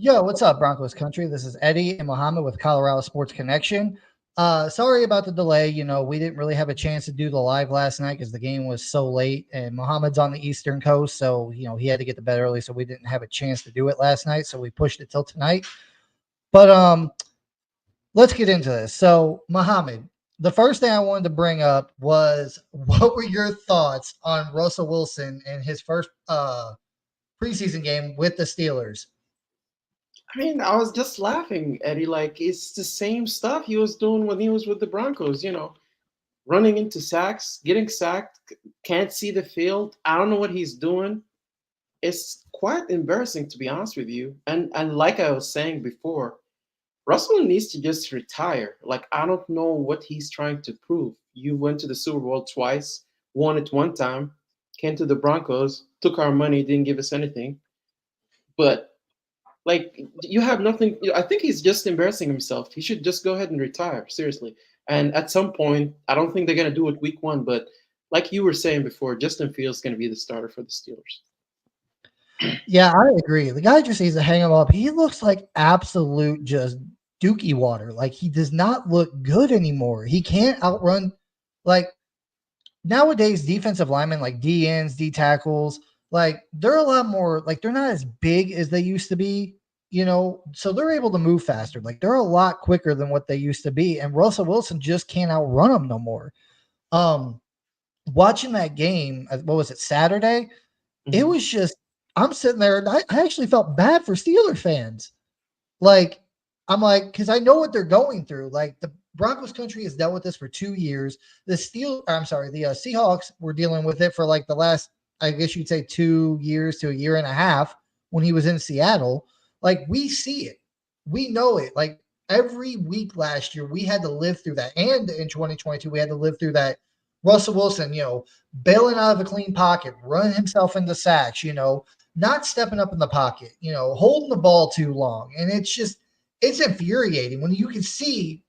Yo, what's up, Broncos country? This is Eddie and Mohamed with Colorado Sports Connection. Sorry about the delay. We didn't really have a chance to do the live last night because the game was so late, and Mohammed's on the Eastern Coast, so he had to get to bed early, so we didn't have a chance to do it last night. So we pushed it till tonight. But let's get into this. So, Mohamed, the first thing I wanted to bring up was what were your thoughts on Russell Wilson and his first preseason game with the Steelers? I mean, I was just laughing, Eddie. Like, it's the same stuff he was doing when he was with the Broncos, running into sacks, getting sacked, can't see the field. I don't know what he's doing. It's quite embarrassing, to be honest with you. And like I was saying before, Russell needs to just retire. Like, I don't know what he's trying to prove. You went to the Super Bowl twice, won it one time, came to the Broncos, took our money, didn't give us anything. But like, you have nothing. I think he's just embarrassing himself. He should just go ahead and retire, seriously. And at some point, I don't think they're gonna do it week one, but like you were saying before, Justin Fields is gonna be the starter for the Steelers. Yeah, I agree. The guy just needs to hang him up. He looks like absolute just dookie water. Like he does not look good anymore. He can't outrun like nowadays defensive linemen like D ends, D tackles, like they're a lot more like they're not as big as they used to be, so they're able to move faster. Like they're a lot quicker than what they used to be. And Russell Wilson just can't outrun them no more. Um, Watching that game, what was it, Saturday? It Mhm. was just I'm sitting there and I actually felt bad for Steeler fans. Like, I'm like, because I know what they're going through. Like, the Broncos country has dealt with this for 2 years. The Seahawks were dealing with it for like the last, I guess you'd say, 2 years to a year and a half when he was in Seattle. Like, we see it, we know it. Like, every week last year, we had to live through that. And in 2022, we had to live through that. Russell Wilson, bailing out of a clean pocket, running himself into sacks, not stepping up in the pocket, holding the ball too long. And it's infuriating when you can see,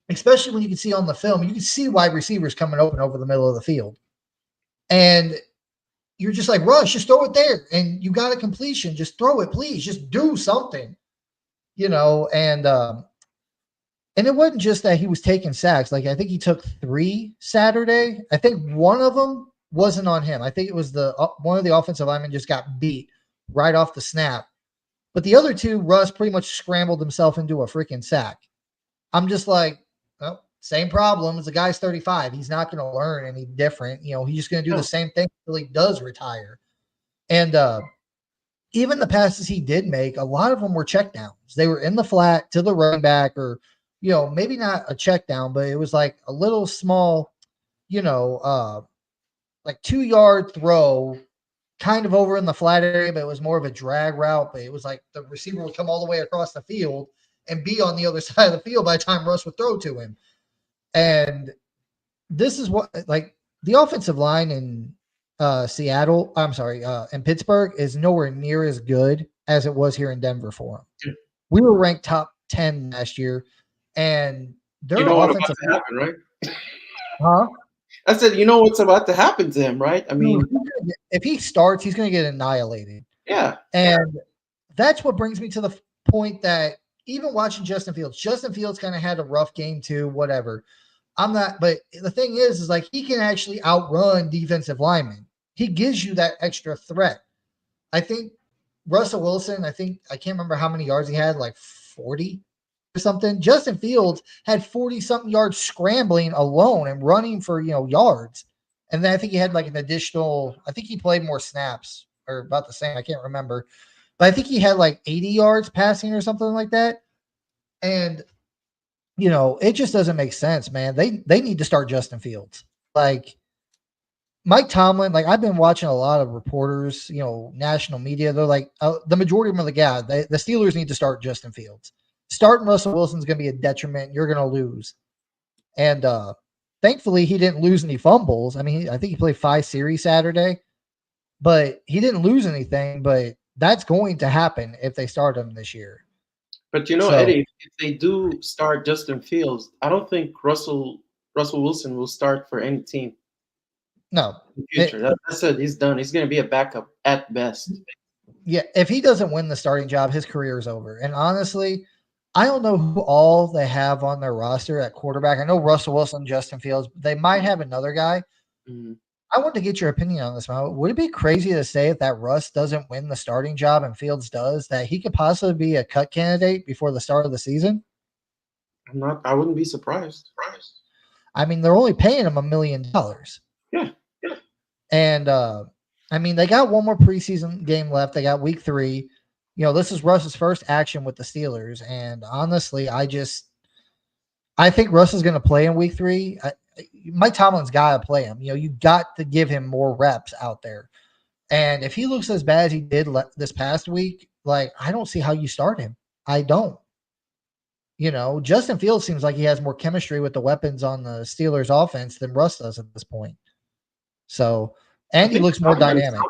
especially when you can see on the film, you can see wide receivers coming open over the middle of the field. And you're just like, Rush, just throw it there. And you got a completion. Just throw it, please. Just do something, and it wasn't just that he was taking sacks. Like I think he took 3 Saturday. I think one of them wasn't on him. I think it was the one of the offensive linemen just got beat right off the snap. But the other two, Russ pretty much scrambled himself into a freaking sack. I'm just like, well, same problems. The guy's 35. He's not going to learn any different. He's just going to do the No. same thing until he does retire. And even the passes he did make, a lot of them were checkdowns. They were in the flat to the running back, or maybe not a check down, but it was like a little small, like 2 yard throw kind of over in the flat area, but it was more of a drag route. But it was like the receiver would come all the way across the field and be on the other side of the field by the time Russ would throw to him. And this is what, like, the offensive line in in Pittsburgh is nowhere near as good as it was here in Denver for them. We were ranked top 10 last year, and You their know what about offensive to happen, right? huh? I said, you know what's about to happen to him, right? I No, mean, if he starts, he's going to get annihilated. yeah. And that's what brings me to the point that even watching Justin Fields kind of had a rough game too, whatever. I'm not, but the thing is like he can actually outrun defensive linemen. He gives you that extra threat. I think Russell Wilson, I can't remember how many yards he had, like 40 or something. Justin Fields had 40 something yards scrambling alone and running for, yards. And then I think he had like an additional, I think he played more snaps or about the same. I can't remember. But I think he had like 80 yards passing or something like that. And it just doesn't make sense, man. They need to start Justin Fields. Like Mike Tomlin, like I've been watching a lot of reporters, national media. They're like, the majority of them are like, yeah, the Steelers need to start Justin Fields. Starting Russell Wilson's going to be a detriment. You're going to lose. And thankfully, he didn't lose any fumbles. I mean, I think he played 5 series Saturday, but he didn't lose anything. But that's going to happen if they start him this year. But So Eddie, if they do start Justin Fields, I don't think Russell Wilson will start for any team no, in the future. That's it. He's done. He's going to be a backup at best. Yeah, if he doesn't win the starting job, his career is over. And honestly, I don't know who all they have on their roster at quarterback. I know Russell Wilson, Justin Fields. They might have another guy. Mhm. I want to get your opinion on this, Mo. Would it be crazy to say if that Russ doesn't win the starting job and Fields does, that he could possibly be a cut candidate before the start of the season? I wouldn't be surprised. I mean, they're only paying him $1 million. Yeah, yeah. And I mean, they got one more preseason game left. They got week 3. You know, this is Russ's first action with the Steelers. And honestly, I think Russ is going to play in week 3. Mike Tomlin's got to play him. You know, you got to give him more reps out there. And if he looks as bad as he did this past week, like, I don't see how you start him. I don't. You know, Justin Fields seems like he has more chemistry with the weapons on the Steelers offense than Russ does at this point. So, I and he think looks more dynamic.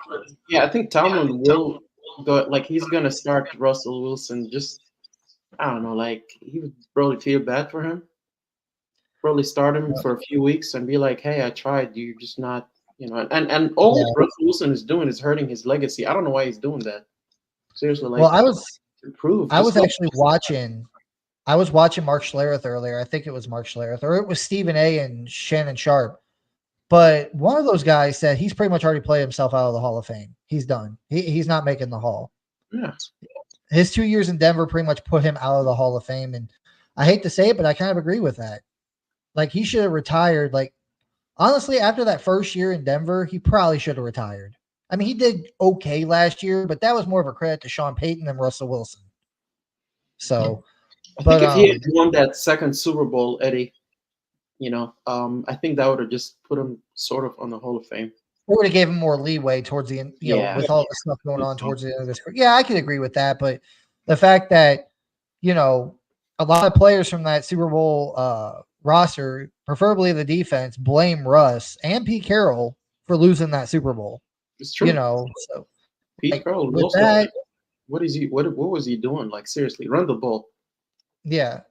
Yeah, I think Tomlin will go. Like he's gonna start Russell Wilson. Just I don't know. Like he would probably feel bad for him. Probably start him for a few weeks and be like, "Hey, I tried. You're just not." You know, and all Yeah. Russell Wilson is doing is hurting his legacy. I don't know why he's doing that. Seriously, Well, like improve. I Just was go. actually watching I was watching Mark Schlereth earlier. I think it was Mark Schlereth, or it was Stephen A. and Shannon Sharp. But one of those guys said he's pretty much already played himself out of the Hall of Fame. He's done. He's not making the Hall. Yeah, His 2 years in Denver pretty much put him out of the Hall of Fame. And I hate to say it, but I kind of agree with that. Like, he should have retired. Like, honestly, after that first year in Denver, he probably should have retired. I mean, he did okay last year, but that was more of a credit to Sean Payton than Russell Wilson. So, I but think if he had won that second Super Bowl, Eddie, I think that would have just put him sort of on the Hall of Fame. we would have gave him more leeway towards the end, Yeah, with all the stuff going on towards the end of this career. Yeah, I could agree with that. But the fact that, a lot of players from that Super Bowl roster, preferably the defense, blame Russ and Pete Carroll for losing that Super Bowl. it's true. So Pete like, Carroll with lost that, it. What is he? What was he doing? Like seriously, run the ball. yeah.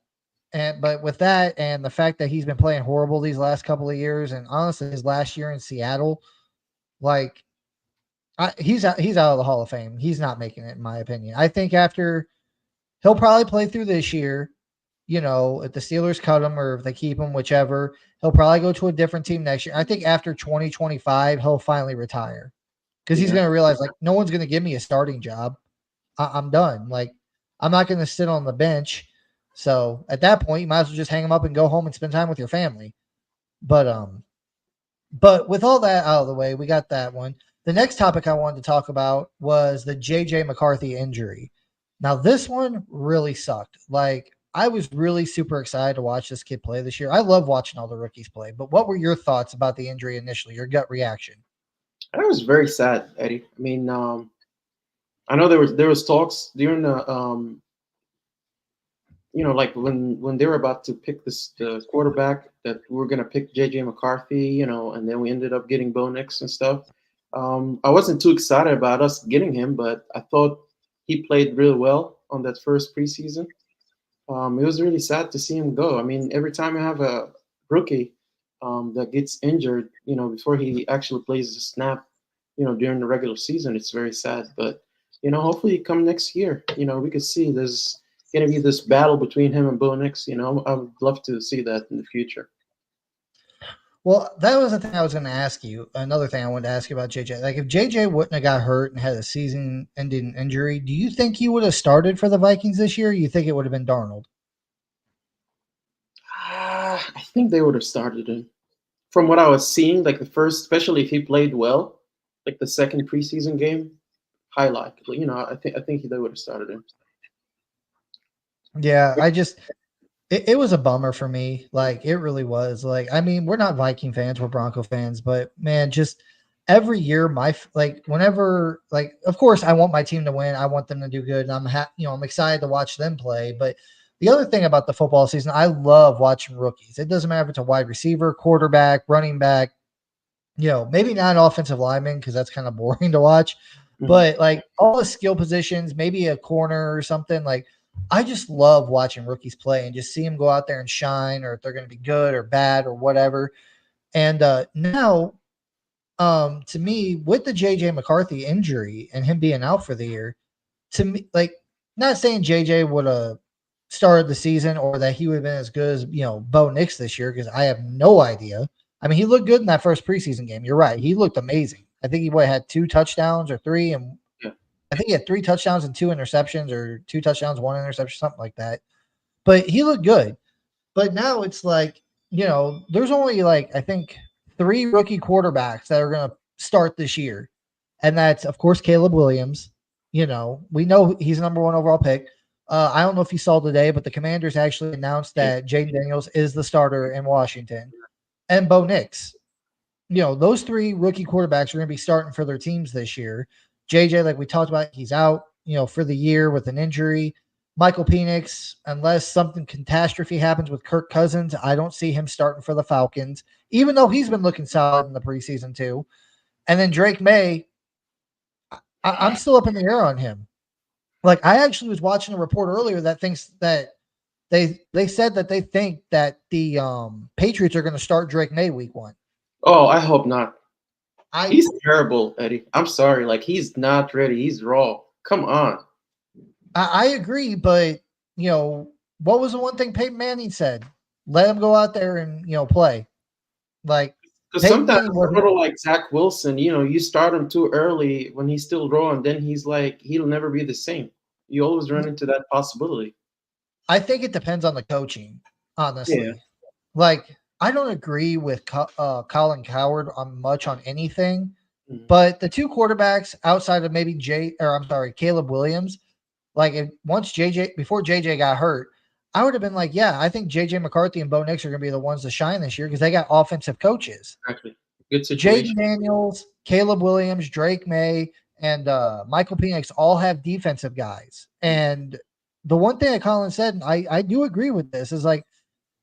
But with that and the fact that he's been playing horrible these last couple of years, and honestly, his last year in Seattle, like, he's out of the Hall of Fame. He's not making it, in my opinion. I think after he'll probably play through this year. If the Steelers cut him or if they keep him, whichever, he'll probably go to a different team next year. I think after 2025, he'll finally retire because he's Yeah. going to realize, like, no one's going to give me a starting job. I'm done. Like, I'm not going to sit on the bench. So at that point, you might as well just hang him up and go home and spend time with your family. But with all that out of the way, we got that one. The next topic I wanted to talk about was the JJ McCarthy injury. Now, this one really sucked. Like, I was really super excited to watch this kid play this year. I love watching all the rookies play. But what were your thoughts about the injury initially, your gut reaction? I was very sad, Eddie. I mean, I know there was talks during the like when they were about to pick the quarterback that we were gonna pick JJ McCarthy, and then we ended up getting Bo Nix and stuff. I wasn't too excited about us getting him, but I thought he played really well on that first preseason. It was really sad to see him go. I mean, every time I have a rookie that gets injured, before he actually plays the snap, during the regular season, it's very sad. But hopefully, come next year, we could see there's going to be this battle between him and Bo Nix. I would love to see that in the future. Well, that was the thing I was going to ask you. Another thing I wanted to ask you about JJ. Like, if JJ wouldn't have got hurt and had a season-ending injury, do you think he would have started for the Vikings this year? Or you think it would have been Darnold? I think they would have started him. From what I was seeing, like the first, especially if he played well, like the second preseason game, highlight. I think they would have started him. Yeah, it was a bummer for me. Like, it really was. Like, I mean, we're not Viking fans, we're Bronco fans, but man, just every year, whenever, like, of course, I want my team to win. I want them to do good, and I'm excited to watch them play. But the other thing about the football season, I love watching rookies. It doesn't matter if it's a wide receiver, quarterback, running back. Maybe not an offensive lineman because that's kind of boring to watch. Mhm. But like all the skill positions, maybe a corner or something, like, I just love watching rookies play and just see them go out there and shine, or if they're going to be good or bad or whatever. And now to me, with the JJ McCarthy injury and him being out for the year, to me, like, not saying JJ would have started the season or that he would have been as good as, Bo Nix this year, because I have no idea. I mean, he looked good in that first preseason game. You're right. He looked amazing. I think he had 2 touchdowns or 3, and Yeah. I think he had 3 touchdowns and 2 interceptions, or 2 touchdowns, 1 interception, something like that. But he looked good. But now it's like, there's only, like, I think 3 rookie quarterbacks that are going to start this year. And that's, of course, Caleb Williams. We know he's the number 1 overall pick. I don't know if you saw today, but the Commanders actually announced that Jaden Daniels is the starter in Washington. And Bo Nix. Those 3 rookie quarterbacks are going to be starting for their teams this year. JJ, like we talked about, he's out, for the year with an injury. Michael Penix, unless something catastrophe happens with Kirk Cousins, I don't see him starting for the Falcons, even though he's been looking solid in the preseason too. And then Drake May, I'm still up in the air on him. Like, I actually was watching a report earlier that thinks that they said that they think that the Patriots are going to start Drake May week 1. Oh, I hope not. He's terrible, Eddie. I'm sorry. Like, he's not ready. He's raw. Come on. I agree, but what was the one thing Peyton Manning said? Let him go out there and play. Like, because sometimes a little like Zach Wilson, you start him too early when he's still raw, and then he's like, he'll never be the same. You always run into that possibility. I think it depends on the coaching, honestly. Yeah. Like, I don't agree with Colin Cowherd on anything, but the 2 quarterbacks outside of maybe Caleb Williams, like, before JJ got hurt, I would have been like, yeah, I think JJ McCarthy and Bo Nix are going to be the ones to shine this year because they got offensive coaches. Exactly. Good situation. Jaden Daniels, Caleb Williams, Drake May, and Michael Penix all have defensive guys. And the one thing that Colin said, and I do agree with this, is like,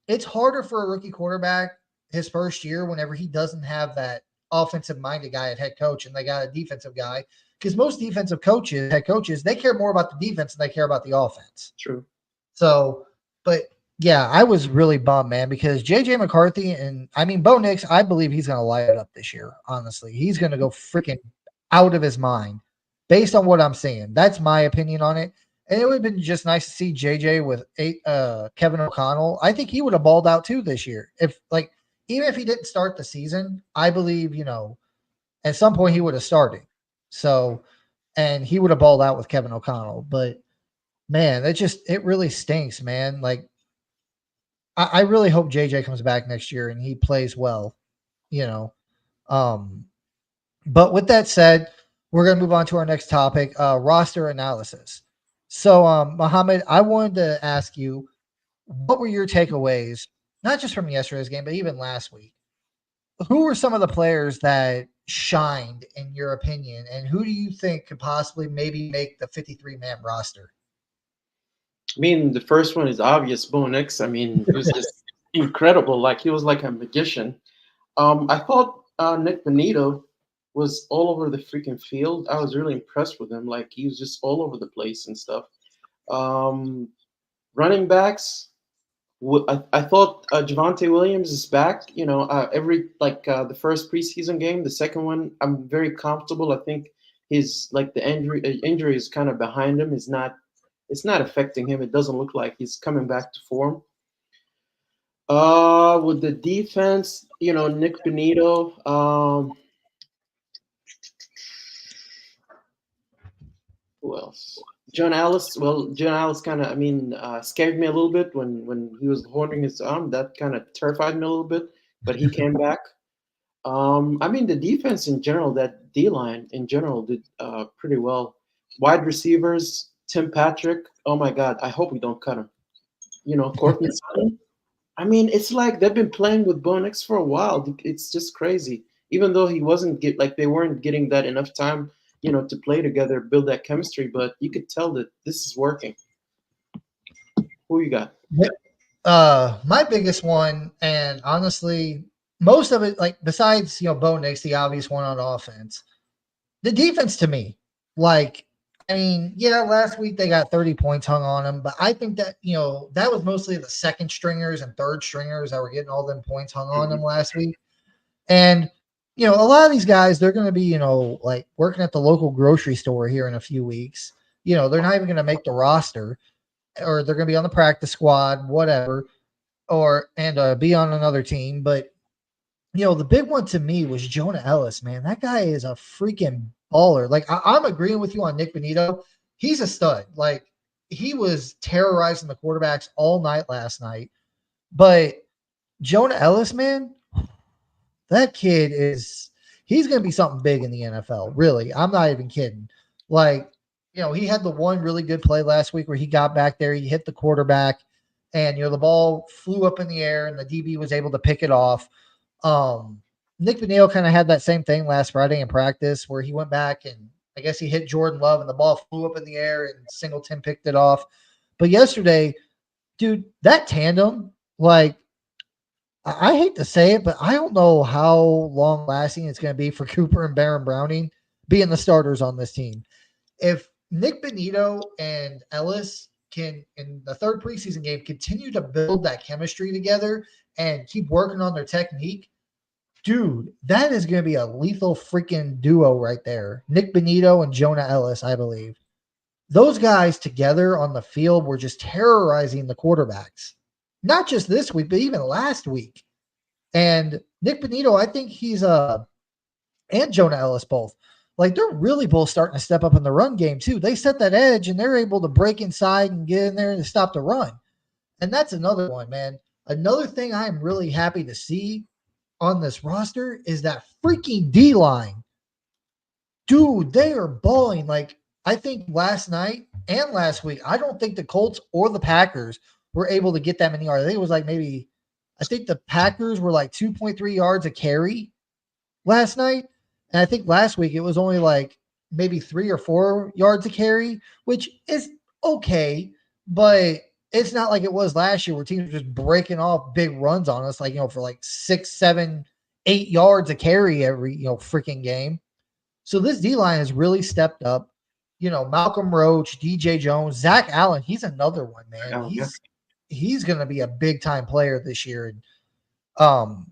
it's harder for a rookie quarterback his first year whenever he doesn't have that offensive-minded guy at head coach and they got a defensive guy, because most defensive coaches, head coaches, they care more about the defense than they care about the offense. True. So, but yeah, I was really bummed, man, because JJ McCarthy and Bo Nix, I believe he's going to light it up this year. Honestly, he's going to go freaking out of his mind based on what I'm seeing. That's my opinion on it. And it would have been just nice to see JJ with Kevin O'Connell. I think he would have balled out too this year. Even if he didn't start the season, I believe, at some point he would have started. So, and he would have balled out with Kevin O'Connell. But man, it really stinks, man. Like, I really hope JJ comes back next year and he plays well, But with that said, we're going to move on to our next topic, roster analysis. So, Mohamed, I wanted to ask you, what were your takeaways, not just from yesterday's game, but even last week? Who were some of the players that shined, in your opinion, and who do you think could possibly maybe make the 53-man roster? I mean, the first one is obvious, Bo Nix. I mean, it was just incredible. Like, he was like a magician. I thought Nick Benito was all over the freaking field. I was really impressed with him. Like, he was just all over the place and stuff. Running backs, I thought Javonte Williams is back. The first preseason game, the second one, I'm very comfortable. I think his the injury is kind of behind him. It's not affecting him. It doesn't look like he's coming back to form. With the defense, Nick Benito. Who else? John Ellis. Well, John Ellis kind of, scared me a little bit when he was holding his arm. That kind of terrified me a little bit, but he came back. The defense in general, that D-line in general did pretty well. Wide receivers, Tim Patrick. Oh my God, I hope we don't cut him. Courtney Sutton. It's like they've been playing with Bo Nix for a while. It's just crazy. Even though he wasn't they weren't getting that enough time, to play together, build that chemistry. But you could tell that this is working. Who you got? My biggest one, and honestly, most of it, like besides Bo Nix, the obvious one on offense, the defense to me, last week they got 30 points hung on them, but I think that, that was mostly the second stringers and third stringers that were getting all them points hung on them last week. And a lot of these guys, they're going to be, like working at the local grocery store here in a few weeks. They're not even going to make the roster, or they're going to be on the practice squad, whatever, and be on another team. But the big one to me was Jonah Ellis, man. That guy is a freaking baller. Like, I'm agreeing with you on Nick Benito. He's a stud. Like, he was terrorizing the quarterbacks all night last night. But Jonah Ellis, man, that kid he's going to be something big in the NFL. Really. I'm not even kidding. Like, he had the one really good play last week where he got back there, he hit the quarterback, and, the ball flew up in the air and the DB was able to pick it off. Nick Benito kind of had that same thing last Friday in practice where he went back and I guess he hit Jordan Love and the ball flew up in the air and Singleton picked it off. But yesterday, dude, that tandem, like, I hate to say it, but I don't know how long lasting it's going to be for Cooper and Baron Browning being the starters on this team. If Nick Benito and Ellis can, in the third preseason game, continue to build that chemistry together and keep working on their technique, dude, that is going to be a lethal freaking duo right there. Nick Benito and Jonah Ellis, I believe. Those guys together on the field were just terrorizing the quarterbacks. Not just this week, but even last week. And Nick Benito, I think and Jonah Ellis both, like, they're really both starting to step up in the run game too. They set that edge and they're able to break inside and get in there and stop the run. And that's another one, man. Another thing I'm really happy to see on this roster is that freaking D line. Dude, they are balling. Like, I think last night and last week, I don't think the Colts or the Packers were able to get that many yards. I think it was like I think the Packers were like 2.3 yards a carry last night. And I think last week it was only like maybe 3 or 4 yards a carry, which is okay, but it's not like it was last year where teams were just breaking off big runs on us, like, for like 6, 7, 8 yards a carry every, freaking game. So this D-line has really stepped up. Malcolm Roach, DJ Jones, Zach Allen, he's another one, man. Oh, yeah. He's going to be a big time player this year. And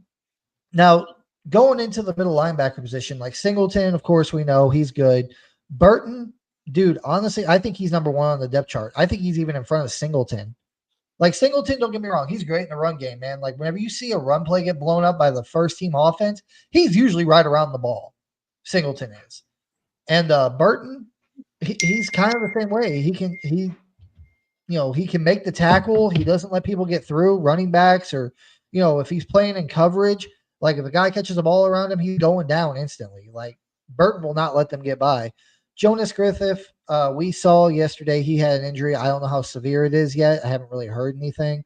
now going into the middle linebacker position, like Singleton, of course, we know he's good. Burton, dude, honestly, I think he's number one on the depth chart. I think he's even in front of Singleton. Like, Singleton, don't get me wrong, he's great in the run game, man. Like, whenever you see a run play get blown up by the first team offense, he's usually right around the ball. Singleton is. And Burton, he's kind of the same way. He can make the tackle. He doesn't let people get through, running backs, or, if he's playing in coverage, like if a guy catches a ball around him, he's going down instantly. Like, Burton will not let them get by. Jonas Griffith, we saw yesterday he had an injury. I don't know how severe it is yet. I haven't really heard anything.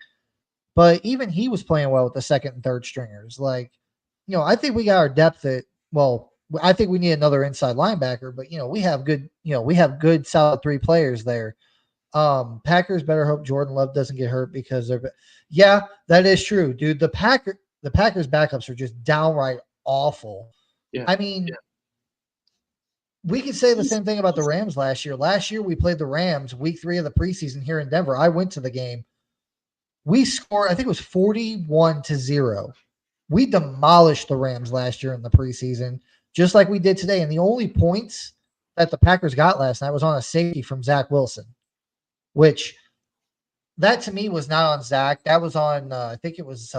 But even he was playing well with the second and third stringers. Like, I think we got our depth I think we need another inside linebacker, but we have good solid 3 players there. Packers better hope Jordan Love doesn't get hurt because that is true, dude. The Packers backups are just downright awful. Yeah. I mean, we could say the same thing about the Rams last year. Last year we played the Rams week 3 of the preseason here in Denver. I went to the game. We scored, I think it was 41-0. We demolished the Rams last year in the preseason, just like we did today. And the only points that the Packers got last night was on a safety from Zach Wilson, which that to me was not on Zach. That was on, I think it was,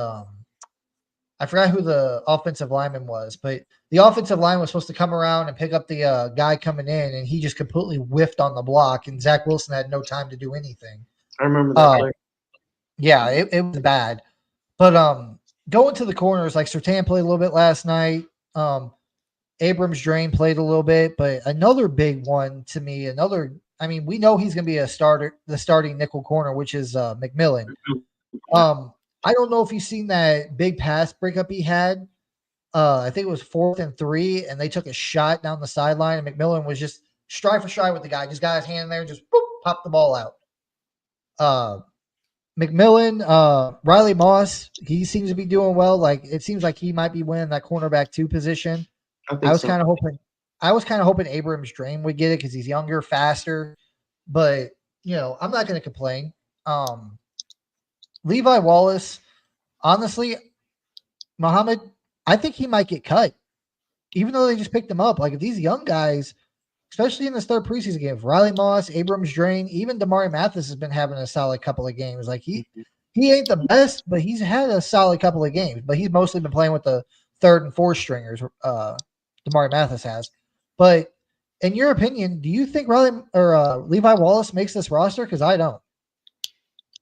I forgot who the offensive lineman was, but the offensive line was supposed to come around and pick up the guy coming in, and he just completely whiffed on the block, and Zach Wilson had no time to do anything. I remember that play. Yeah, it was bad. But going to the corners, like Surtain played a little bit last night. Abrams Drain played a little bit, but another big one to me, we know he's going to be the starting nickel corner, which is McMillan. I don't know if you've seen that big pass breakup he had. I think it was 4th and 3, and they took a shot down the sideline, and McMillan was just stride for stride with the guy. Just got his hand in there and just popped the ball out. McMillan, Riley Moss, he seems to be doing well. Like, it seems like he might be winning that cornerback 2 position. I was kind of hoping Abrams Drain would get it because he's younger, faster. But, I'm not going to complain. Levi Wallace, honestly, Mohamed, I think he might get cut. even though they just picked them up, like if these young guys, especially in this third preseason game, Riley Moss, Abrams Drain, even Damari Mathis has been having a solid couple of games. Like he ain't the best, but he's had a solid couple of games. But he's mostly been playing with the third and fourth stringers. Damari Mathis has. But in your opinion, do you think Riley or Levi Wallace makes this roster? Because I don't.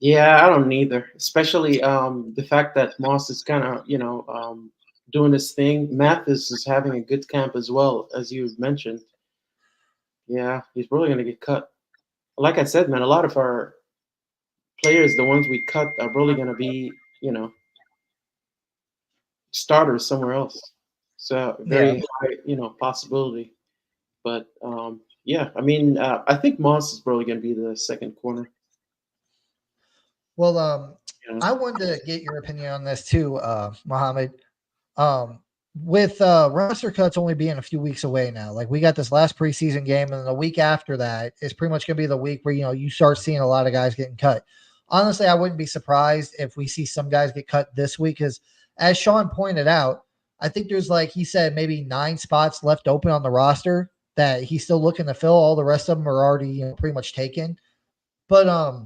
Yeah, I don't either. Especially the fact that Moss is kind of doing this thing. Mathis is having a good camp as well, as you mentioned. Yeah, he's probably going to get cut. Like I said, man, a lot of our players, the ones we cut, are probably going to be, starters somewhere else. So Yeah. very high, possibility. But yeah, I mean, I think Moss is probably going to be the second corner. Well, You know? I wanted to get your opinion on this too, Mohamed. With roster cuts only being a few weeks away now, like we got this last preseason game, and the week after that is pretty much going to be the week where you start seeing a lot of guys getting cut. Honestly, I wouldn't be surprised if we see some guys get cut this week, because as Sean pointed out, I think there's like he said maybe 9 spots left open on the roster that he's still looking to fill. All the rest of them are already pretty much taken. But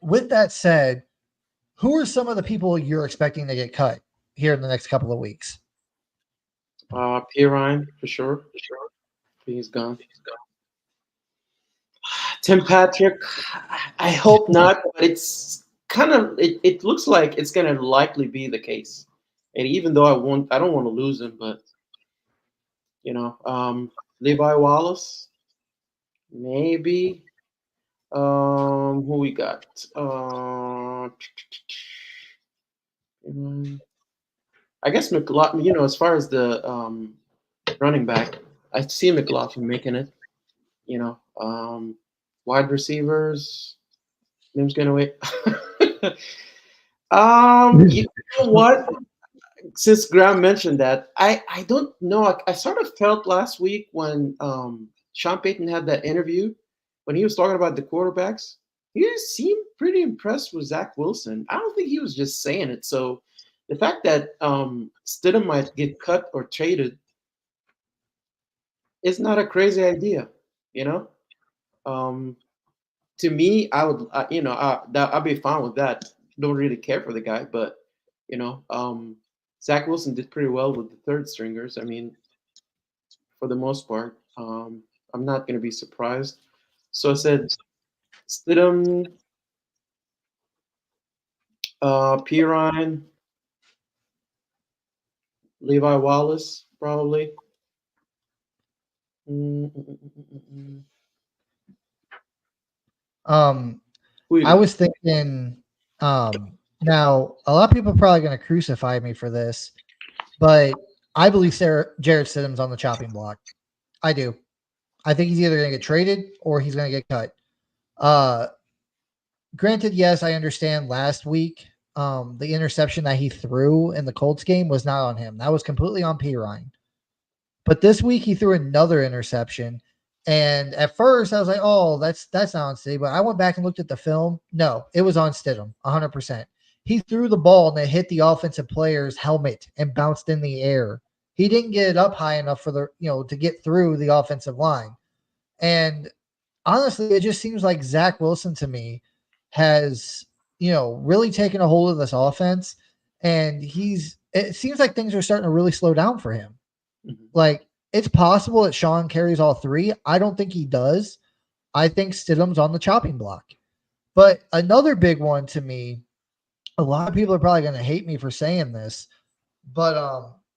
with that said, who are some of the people you're expecting to get cut here in the next couple of weeks? Pirine for sure. He's gone. Tim Patrick, I hope not, but it's kind of it looks like it's gonna likely be the case. And even though I don't want to lose him, but Levi Wallace, maybe. Who we got? I guess McLaughlin. As far as the running back, I see McLaughlin making it. Wide receivers. Name's gonna wait. You know what? Since Graham mentioned that, I don't know. I sort of felt last week when Sean Payton had that interview when he was talking about the quarterbacks. He seemed pretty impressed with Zach Wilson. I don't think he was just saying it. So the fact that Stidham might get cut or traded is not a crazy idea. You know, to me, I would, I'd be fine with that. Don't really care for the guy, but you know, Zach Wilson did pretty well with the third stringers. I mean, for the most part, I'm not going to be surprised. So I said Stidham, Pirine, Levi Wallace, probably. Who you I got? was thinking, now a lot of people are probably going to crucify me for this, but I believe Jared Stidham's on the chopping block. I do. I think he's either going to get traded or he's going to get cut. Granted, yes, I understand last week the interception that he threw in the Colts game was not on him. That was completely on Pirine. But this week he threw another interception. And at first I was like, oh, that's not on Stidham. But I went back and looked at the film. No, it was on Stidham, 100%. He threw the ball and it hit the offensive player's helmet and bounced in the air. He didn't get it up high enough for to get through the offensive line. And honestly, it just seems like Zach Wilson to me has, really taken a hold of this offense. And it seems like things are starting to really slow down for him. Mm-hmm. Like, it's possible that Sean carries all three. I don't think he does. I think Stidham's on the chopping block. But another big one to me, a lot of people are probably going to hate me for saying this, but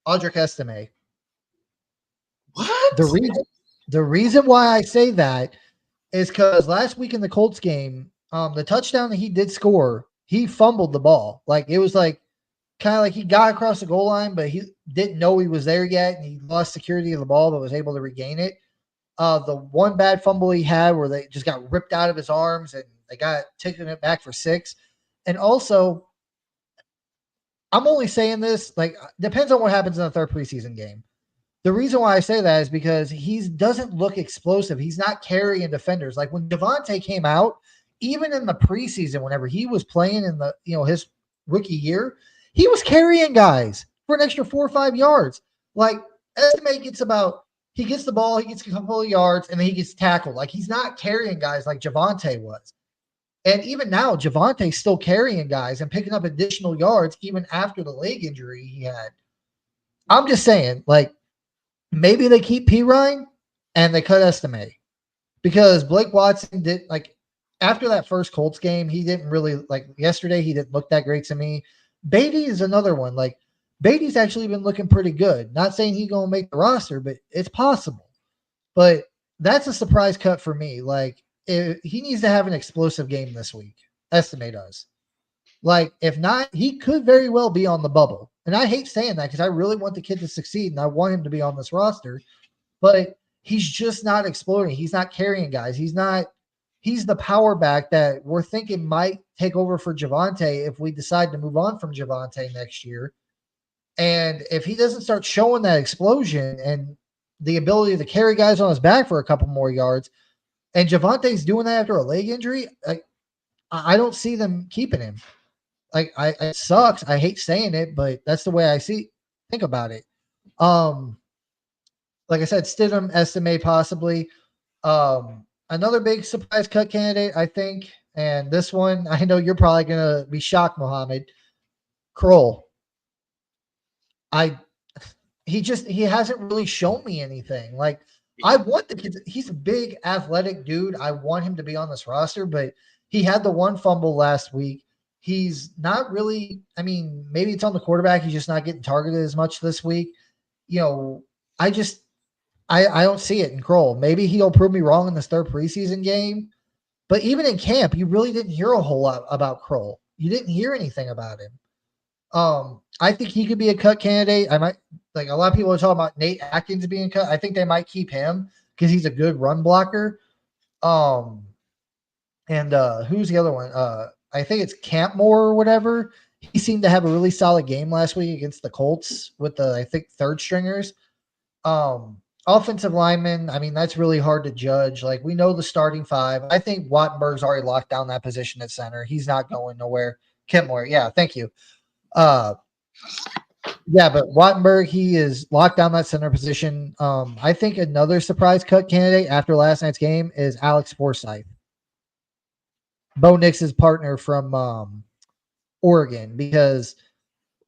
Audric Estime. What? The reason why I say that is because last week in the Colts game, the touchdown that he did score, he fumbled the ball. Like, it was like kind of like he got across the goal line, but he didn't know he was there yet, and he lost security of the ball, but was able to regain it. The one bad fumble he had where they just got ripped out of his arms and they got taking it back for 6. And also, I'm only saying this, like, depends on what happens in the third preseason game. The reason why I say that is because he doesn't look explosive. He's not carrying defenders. Like when Devontae came out, even in the preseason, whenever he was playing in the, his rookie year, he was carrying guys for an extra 4 or 5 yards. Like Estimate he gets the ball, he gets a couple of yards, and then he gets tackled. Like he's not carrying guys like Javonte was. And even now, Javonte's still carrying guys and picking up additional yards even after the leg injury he had. I'm just saying, like, maybe they keep P. Ryan and they cut Estimate because Blake Watson did, like, after that first Colts game, he didn't really, like, yesterday, he didn't look that great to me. Beatty is another one. Like, Beatty's actually been looking pretty good. Not saying he's going to make the roster, but it's possible. But that's a surprise cut for me. Like, he needs to have an explosive game this week. Estimate does. Like, if not, he could very well be on the bubble. And I hate saying that because I really want the kid to succeed and I want him to be on this roster. But he's just not exploding. He's not carrying guys. He's the power back that we're thinking might take over for Javonte if we decide to move on from Javonte next year. And if he doesn't start showing that explosion and the ability to carry guys on his back for a couple more yards, and Javonte's doing that after a leg injury, I don't see them keeping him. Like, it sucks. I hate saying it, but that's the way I think about it. Like I said, Stidham, Estimate possibly. Another big surprise cut candidate, I think, and this one, I know you're probably going to be shocked, Mohamed. Kroll. He hasn't really shown me anything. Like, I want the kid. He's a big athletic dude. I want him to be on this roster, but he had the one fumble last week. He's not really, I mean, maybe it's on the quarterback. He's just not getting targeted as much this week. You know, I don't see it in Kroll. Maybe he'll prove me wrong in this third preseason game. But even in camp, you really didn't hear a whole lot about Kroll. You didn't hear anything about him. I think he could be a cut candidate. I might, like, a lot of people are talking about Nate Atkins being cut. I think they might keep him because he's a good run blocker. And who's the other one? I think it's Campmore or whatever. He seemed to have a really solid game last week against the Colts with the, I think, third stringers. Offensive lineman, I mean, that's really hard to judge. Like, we know the starting five. I think Wattenberg's already locked down that position at center. He's not going nowhere. Campmore, yeah, thank you. Yeah, but Wattenberg, he is locked down that center position. I think another surprise cut candidate after last night's game is Alex Forsythe, Bo Nix's partner from Oregon, because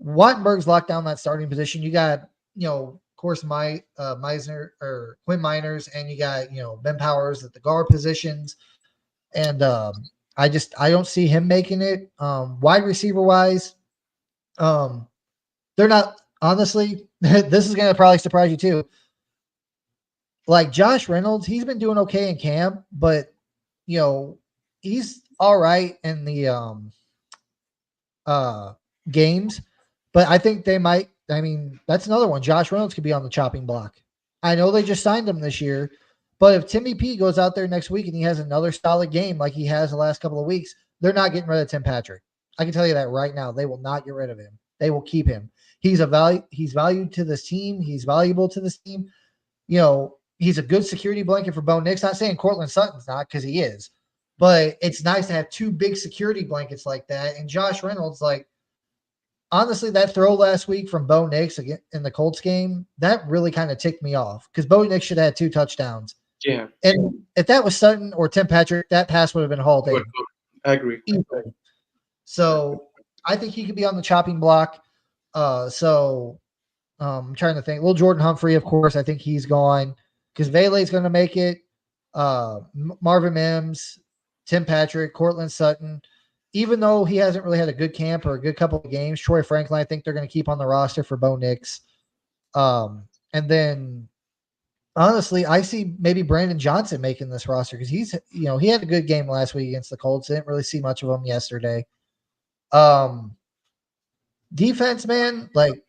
Wattenberg's locked down that starting position. You got, of course, Meisner or Quinn Miners, and you got, Ben Powers at the guard positions. And I don't see him making it. Wide receiver wise, they're not, honestly, this is going to probably surprise you too. Like Josh Reynolds, he's been doing okay in camp, but he's all right in the games. But I think they might, I mean, that's another one. Josh Reynolds could be on the chopping block. I know they just signed him this year, but if Timmy P goes out there next week and he has another solid game like he has the last couple of weeks, they're not getting rid of Tim Patrick. I can tell you that right now. They will not get rid of him. They will keep him. He's valued to this team. He's valuable to this team. He's a good security blanket for Bo Nix. Not saying Cortland Sutton's not, because he is. But it's nice to have two big security blankets like that. And Josh Reynolds, like, honestly, that throw last week from Bo Nix in the Colts game, that really kind of ticked me off because Bo Nix should have had 2 touchdowns. Yeah. And if that was Sutton or Tim Patrick, that pass would have been hauled in. I agree. So I think he could be on the chopping block. I'm trying to think. Little Jordan Humphrey, of course, I think he's gone because Vele's going to make it. Marvin Mims, Tim Patrick, Cortland Sutton. Even though he hasn't really had a good camp or a good couple of games, Troy Franklin, I think they're going to keep on the roster for Bo Nix. And then, honestly, I see maybe Brandon Johnson making this roster because he's, he had a good game last week against the Colts. Didn't really see much of him yesterday. Defense, man, like,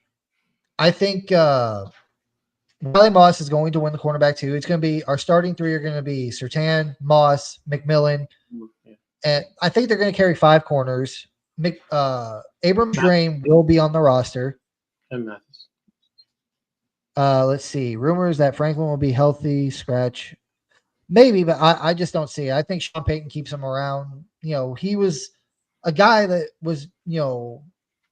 I think Riley Moss is going to win the cornerback too. It's going to be, our starting 3 are going to be Surtain, Moss, McMillan. And I think they're going to carry 5 corners. Abrams Drain will be on the roster. And Mathis. Let's see. Rumors that Franklin will be healthy. Scratch. Maybe, but I just don't see it. I think Sean Payton keeps him around. He was a guy that was,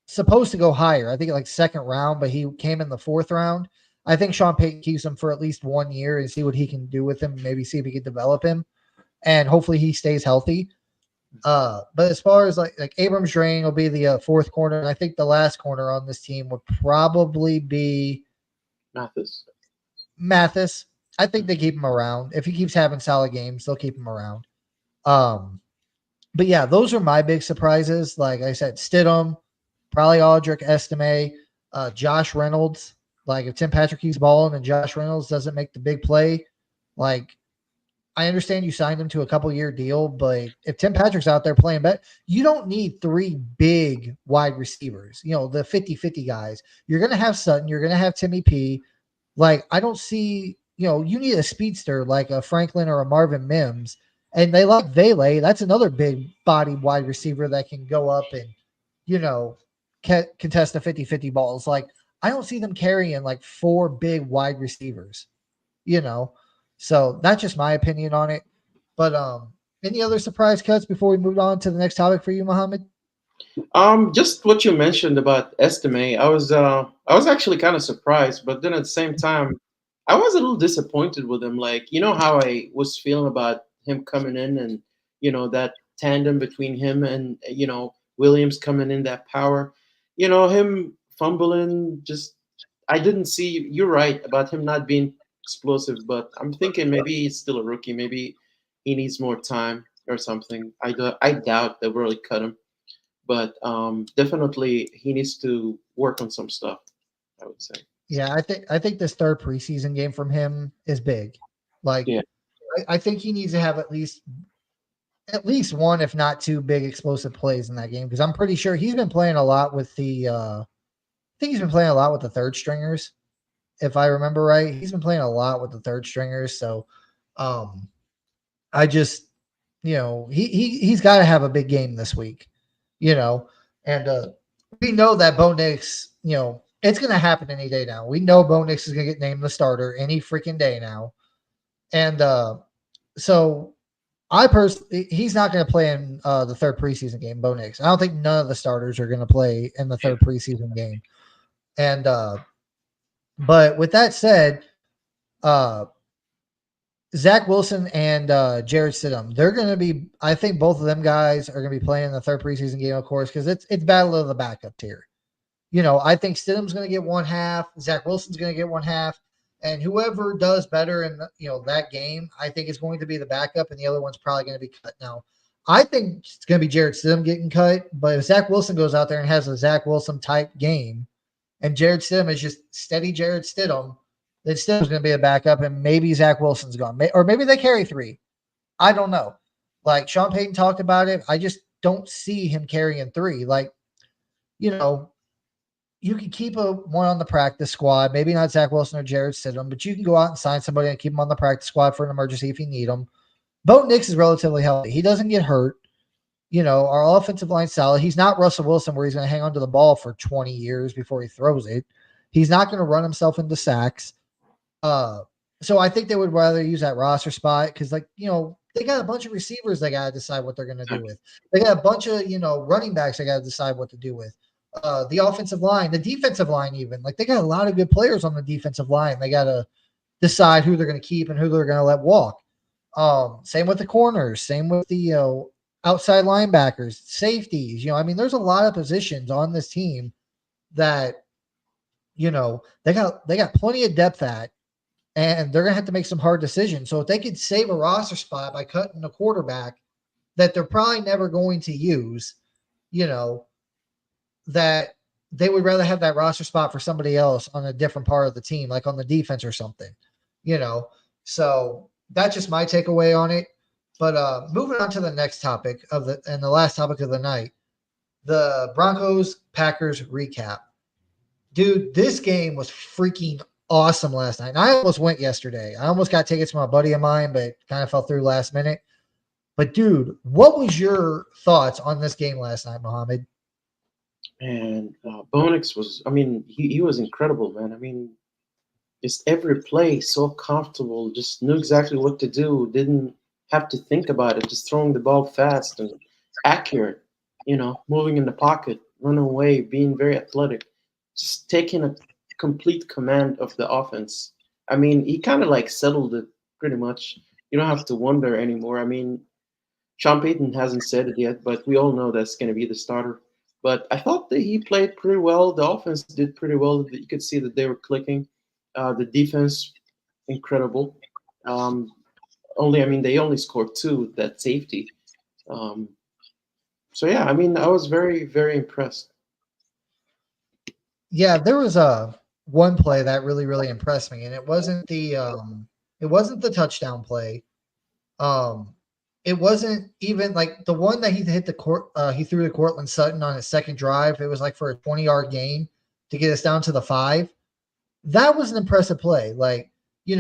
supposed to go higher. I think like 2nd round, but he came in the 4th round. I think Sean Payton keeps him for at least 1 year and see what he can do with him. Maybe see if he can develop him, and hopefully he stays healthy. But as far as like Abrams Drain will be the fourth corner, and I think the last corner on this team would probably be Mathis. Mathis. I think they keep him around. If he keeps having solid games, they'll keep him around. But yeah, those are my big surprises. Like I said, Stidham, probably Aldrich, Estime, Josh Reynolds. Like if Tim Patrick keeps balling and Josh Reynolds doesn't make the big play, like I understand you signed him to a couple-year deal, but if Tim Patrick's out there playing bet, you don't need three big wide receivers, the 50-50 guys. You're going to have Sutton. You're going to have Timmy P. Like, I don't see, you need a speedster like a Franklin or a Marvin Mims. And they like Vele. That's another big body wide receiver that can go up and, contest the 50-50 balls. Like, I don't see them carrying like four big wide receivers, So that's just my opinion on it. But any other surprise cuts before we move on to the next topic for you, Mohamed? Just what you mentioned about Estime, I was actually kind of surprised, but then at the same time, I was a little disappointed with him. Like, you know how I was feeling about him coming in, and that tandem between him and Williams coming in, that power, him fumbling. Just I didn't see. You're right about him not being explosive, but I'm thinking maybe he's still a rookie. Maybe he needs more time or something. I doubt they really cut him, but definitely he needs to work on some stuff, I would say. Yeah, I think this third preseason game from him is big. Like, Yeah. I think he needs to have at least one, if not two, big explosive plays in that game because I'm pretty sure he's been playing a lot with the. I think he's been playing a lot with the third stringers, if I remember right. He's been playing a lot with the third stringers, so I just he's got to have a big game this week, and we know that Bo Nix, it's going to happen any day now. We know Bo Nix is going to get named the starter any freaking day now, and so I personally, he's not going to play in the third preseason game. Bo Nix, I don't think none of the starters are going to play in the third preseason game, and but with that said, Zach Wilson and Jared Stidham, they're going to be. I think both of them guys are going to be playing in the third preseason game, of course, because it's battle of the backup tier. I think Stidham's going to get one half, Zach Wilson's going to get one half, and whoever does better in that game, I think is going to be the backup, and the other one's probably going to be cut. Now, I think it's going to be Jared Stidham getting cut, but if Zach Wilson goes out there and has a Zach Wilson type game, and Jared Stidham is just steady Jared Stidham, then Stidham's going to be a backup, and maybe Zach Wilson's gone. Or maybe they carry three. I don't know. Like, Sean Payton talked about it. I just don't see him carrying three. Like, you can keep one on the practice squad. Maybe not Zach Wilson or Jared Stidham, but you can go out and sign somebody and keep him on the practice squad for an emergency if you need him. Bo Nix is relatively healthy. He doesn't get hurt. Our offensive line's solid. He's not Russell Wilson where he's going to hang onto the ball for 20 years before he throws it. He's not going to run himself into sacks. So I think they would rather use that roster spot because, they got a bunch of receivers they got to decide what they're going to do with. They got a bunch of, running backs they got to decide what to do with. The offensive line, the defensive line even. Like, they got a lot of good players on the defensive line. They got to decide who they're going to keep and who they're going to let walk. Same with the corners. Same with the, outside linebackers, safeties. There's a lot of positions on this team that, they got plenty of depth at, and they're going to have to make some hard decisions. So if they could save a roster spot by cutting a quarterback that they're probably never going to use, that they would rather have that roster spot for somebody else on a different part of the team, like on the defense or something, So that's just my takeaway on it. But moving on to the next topic and the last topic of the night, the Broncos-Packers recap. Dude, this game was freaking awesome last night. And I almost went yesterday. I almost got tickets from a buddy of mine, but kind of fell through last minute. But, dude, what was your thoughts on this game last night, Mohamed? And Bo Nix was, he was incredible, man. Just every play so comfortable, just knew exactly what to do, didn't have to think about it, just throwing the ball fast and accurate, moving in the pocket, running away, being very athletic, just taking a complete command of the offense. I mean, he kind of like settled it pretty much. You don't have to wonder anymore. I mean, Sean Payton hasn't said it yet, but we all know that's going to be the starter. But I thought that he played pretty well. The offense did pretty well. You could see that they were clicking. The defense, incredible. Um, I mean, they only scored two with that safety. Um, so yeah, I mean, I was very, very impressed. Yeah, there was a one play that really, really impressed me, and it wasn't the touchdown play. Um, it wasn't even like the one that he hit the court. He threw to Cortland Sutton on his second drive. It was like for a 20-yard gain to get us down to the 5. That was an impressive play. Like, he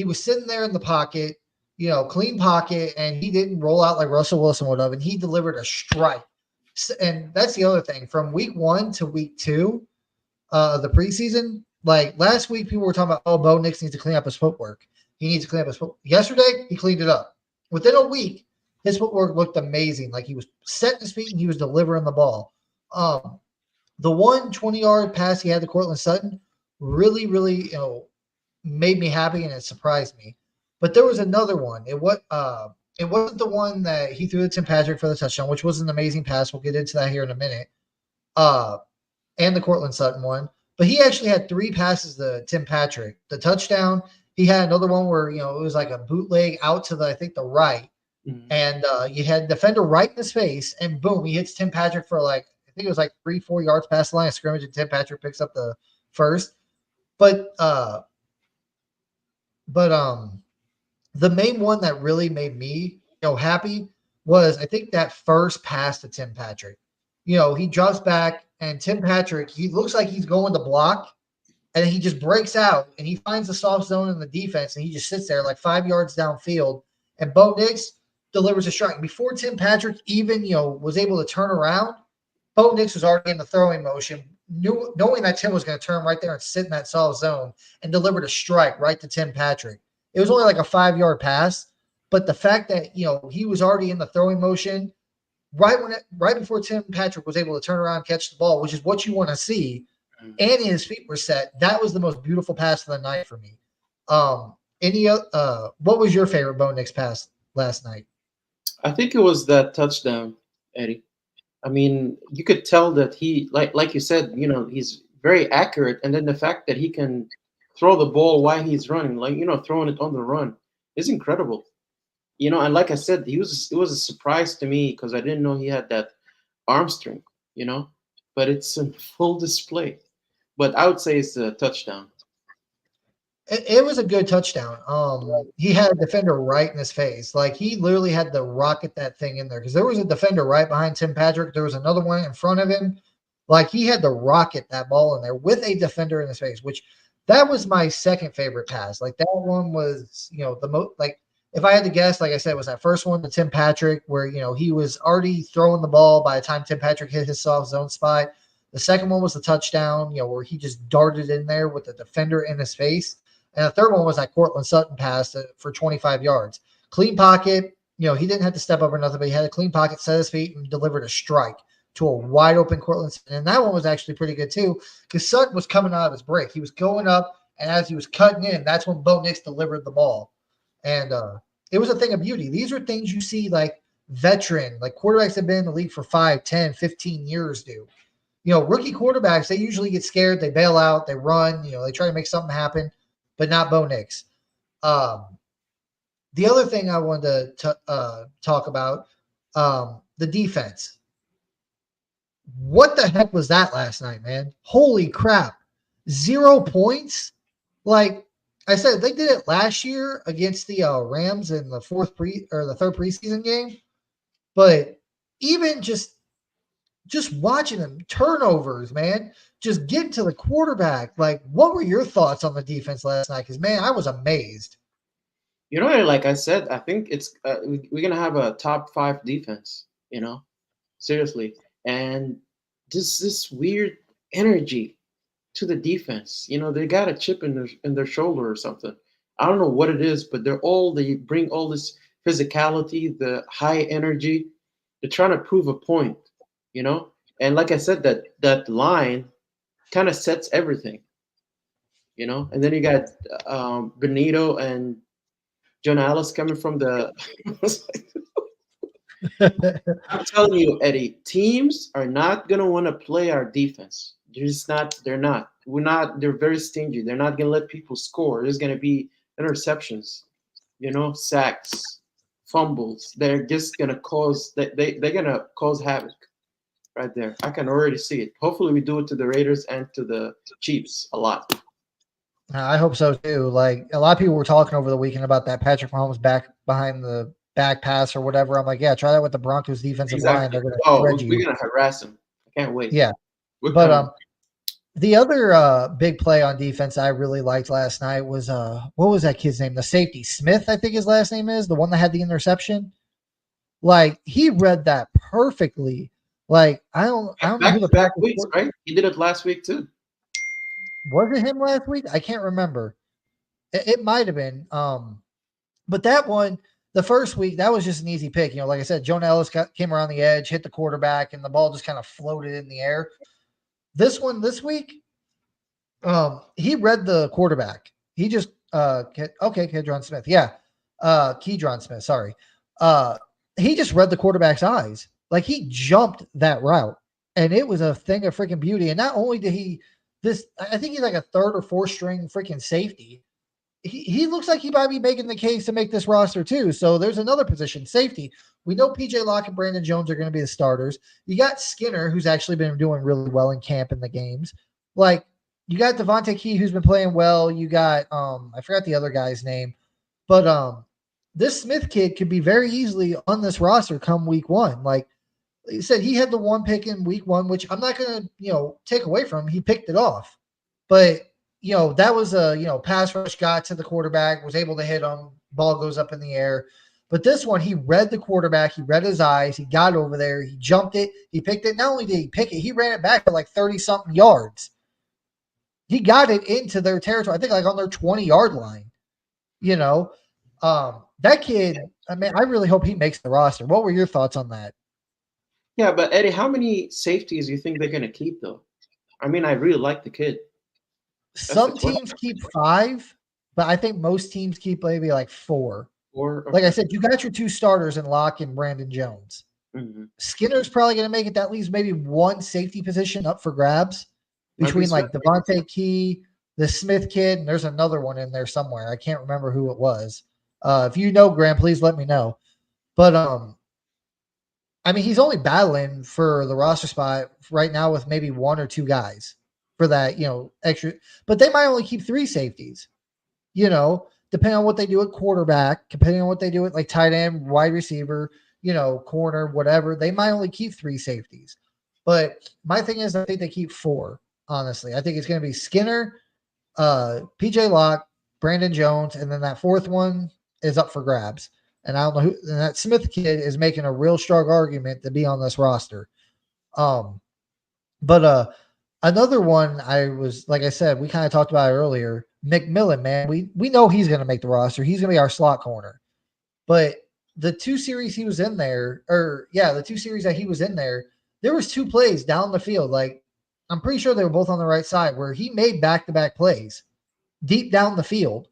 was sitting there in the pocket, clean pocket, and he didn't roll out like Russell Wilson would have, and he delivered a strike. And that's the other thing. From week 1 to week 2, the preseason, like last week, people were talking about, oh, Bo Nix needs to clean up his footwork. He needs to clean up his footwork. Yesterday, he cleaned it up. Within a week, his footwork looked amazing. Like he was setting his feet and he was delivering the ball. The 120-yard pass he had to Cortland Sutton really, really, made me happy and it surprised me. But there was another one. It wasn't the one that he threw to Tim Patrick for the touchdown, which was an amazing pass. We'll get into that here in a minute. And the Cortland Sutton one. But he actually had 3 passes to Tim Patrick. The touchdown, he had another one where, it was like a bootleg out to I think the right. Mm-hmm. And you had defender right in his face, and boom, he hits Tim Patrick for like, I think it was like 3-4 yards past the line of scrimmage, and Tim Patrick picks up the first. But the main one that really made me, happy was, I think, that first pass to Tim Patrick. He drops back, and Tim Patrick, he looks like he's going to block, and he just breaks out, and he finds the soft zone in the defense, and he just sits there like 5 yards downfield, and Bo Nix delivers a strike. Before Tim Patrick even, was able to turn around, Bo Nix was already in the throwing motion, knowing that Tim was going to turn right there and sit in that soft zone, and delivered a strike right to Tim Patrick. It was only like a 5-yard pass, but the fact that, he was already in the throwing motion right before Tim Patrick was able to turn around and catch the ball, which is what you want to see, and his feet were set, that was the most beautiful pass of the night for me. What was your favorite Bo Nix pass last night? I think it was that touchdown, Eddie. I mean, you could tell that he, like you said, he's very accurate, and then the fact that he can throw the ball while he's running, like throwing it on the run, is incredible. And like I said, it was a surprise to me because I didn't know he had that arm strength. But it's in full display. But I would say it's a touchdown. It was a good touchdown. He had a defender right in his face. Like, he literally had to rocket that thing in there because there was a defender right behind Tim Patrick. There was another one in front of him. Like, he had to rocket that ball in there with a defender in his face, which that was my second favorite pass. Like, that one was, the most, like, if I had to guess, like I said, was that first one to Tim Patrick where, he was already throwing the ball by the time Tim Patrick hit his soft zone spot. The second one was the touchdown, where he just darted in there with the defender in his face. And the third one was that Cortland Sutton pass for 25 yards. Clean pocket. He didn't have to step up or nothing, but he had a clean pocket, set his feet, and delivered a strike to a wide open Cortland Sutton. And that one was actually pretty good too because Sutton was coming out of his break. He was going up, and as he was cutting in, that's when Bo Nix delivered the ball. And it was a thing of beauty. These are things you see like veteran, like quarterbacks have been in the league for 5, 10, 15 years do. Rookie quarterbacks, they usually get scared. They bail out. They run. They try to make something happen, but not Bo Nix. The other thing I wanted to talk about, the defense. What the heck was that last night, man? Holy crap. 0 points? Like I said, they did it last year against the Rams in the third preseason game. But even just watching them, turnovers, man, just getting to the quarterback. Like, what were your thoughts on the defense last night? Because, man, I was amazed. Like I said, I think it's we're going to have a top 5 defense, seriously. And this weird energy to the defense. They got a chip in their shoulder or something. I don't know what it is, but they bring all this physicality, the high energy. They're trying to prove a point, And like I said, that line kind of sets everything, you know. And then you got Benito and John Alice coming from the. I'm telling you, Eddie, teams are not gonna want to play our defense. They're just not. They're not. We're not. They're very stingy. They're not gonna let people score. There's gonna be interceptions, you know, sacks, fumbles. They're just gonna cause. They're gonna cause havoc right there. I can already see it. Hopefully, we do it to the Raiders and to the Chiefs a lot. I hope so too. Like a lot of people were talking over the weekend about that Patrick Mahomes back behind the back pass or whatever. I'm like, yeah, try that with the Broncos defensive line. Exactly. They're going to Oh, shred you. we're gonna harass them. I can't wait. Yeah. We're But coming. the other big play on defense I really liked last night was what was that kid's name? The safety Smith, I think his last name is, the one that had the interception. Like he read that perfectly. Like I don't know who the Back Packers weeks, right? He did it last week too. was. It him last week? I can't remember. It might have been. But that one, the first week, that was just an easy pick. You know, like I said, Jonah Ellis came around the edge, hit the quarterback, and the ball just kind of floated in the air. This one, this week, he read the quarterback. He just Kedron Smith. Yeah. Kedron Smith, sorry. He just read the quarterback's eyes. Like he jumped that route. And it was a thing of freaking beauty. And not only did I think he's like a third or fourth string freaking safety. He looks like he might be making the case to make this roster too. So there's another position, safety. We know PJ Locke and Brandon Jones are going to be the starters. You got Skinner, who's actually been doing really well in camp in the games. Like you got Devontae Key, who's been playing well. You got I forgot the other guy's name, but this Smith kid could be very easily on this roster come week one. Like you said, he had the one pick in week one, which I'm not going to take away from him. He picked it off, but that was a, pass rush got to the quarterback, was able to hit him, ball goes up in the air. But this one, he read the quarterback, he read his eyes, he got over there, he jumped it, he picked it. Not only did he pick it, he ran it back for like 30-something yards. He got it into their territory, I think like on their 20-yard line. That kid, I mean, I really hope he makes the roster. What were your thoughts on that? Yeah, but Eddie, how many safeties do you think they're gonna keep though? I mean, I really like the kid. Some teams keep 5, but I think most teams keep maybe like 4. Or like I said, you got your 2 starters in Locke and Brandon Jones. mm-hmm. Skinner's probably going to make it that leaves maybe one safety position up for grabs between like Devontae Key, the Smith kid, and there's another one in there somewhere. I can't remember who it was. If you know, Graham, please let me know. But I mean, he's only battling for the roster spot right now with maybe 1 or 2 guys for that, extra. But they might only keep 3 safeties, depending on what they do at quarterback, depending on what they do at like tight end, wide receiver, corner, whatever. They might only keep 3 safeties. But my thing is, I think they keep 4, honestly. I think it's going to be Skinner, PJ Locke, Brandon Jones, and then that 4th one is up for grabs. And I don't know who, and that Smith kid is making a real strong argument to be on this roster. But another one like I said, we kind of talked about it earlier. McMillan, man, we know he's going to make the roster. He's going to be our slot corner. But the 2 series he was in there, the 2 series that he was in there was 2 plays down the field. Like I'm pretty sure they were both on the right side where he made back-to-back plays deep down the field.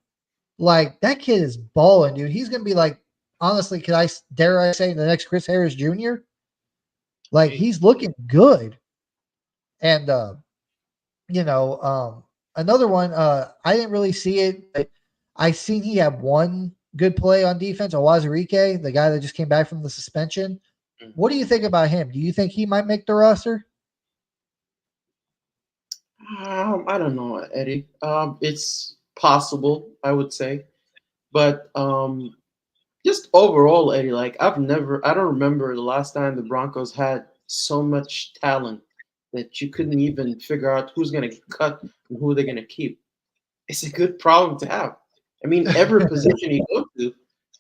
Like that kid is balling, dude. He's going to be like, honestly, dare I say the next Chris Harris Jr.? Like he's looking good. And another one, I didn't really see it, but I seen he had one good play on defense, Owazurike, the guy that just came back from the suspension. Mm-hmm. What do you think about him? Do you think he might make the roster? I don't know, Eddie. It's possible, I would say. But just overall, Eddie, like I don't remember the last time the Broncos had so much talent that you couldn't even figure out who's going to cut and who they're going to keep. It's a good problem to have. I mean, every position you go to,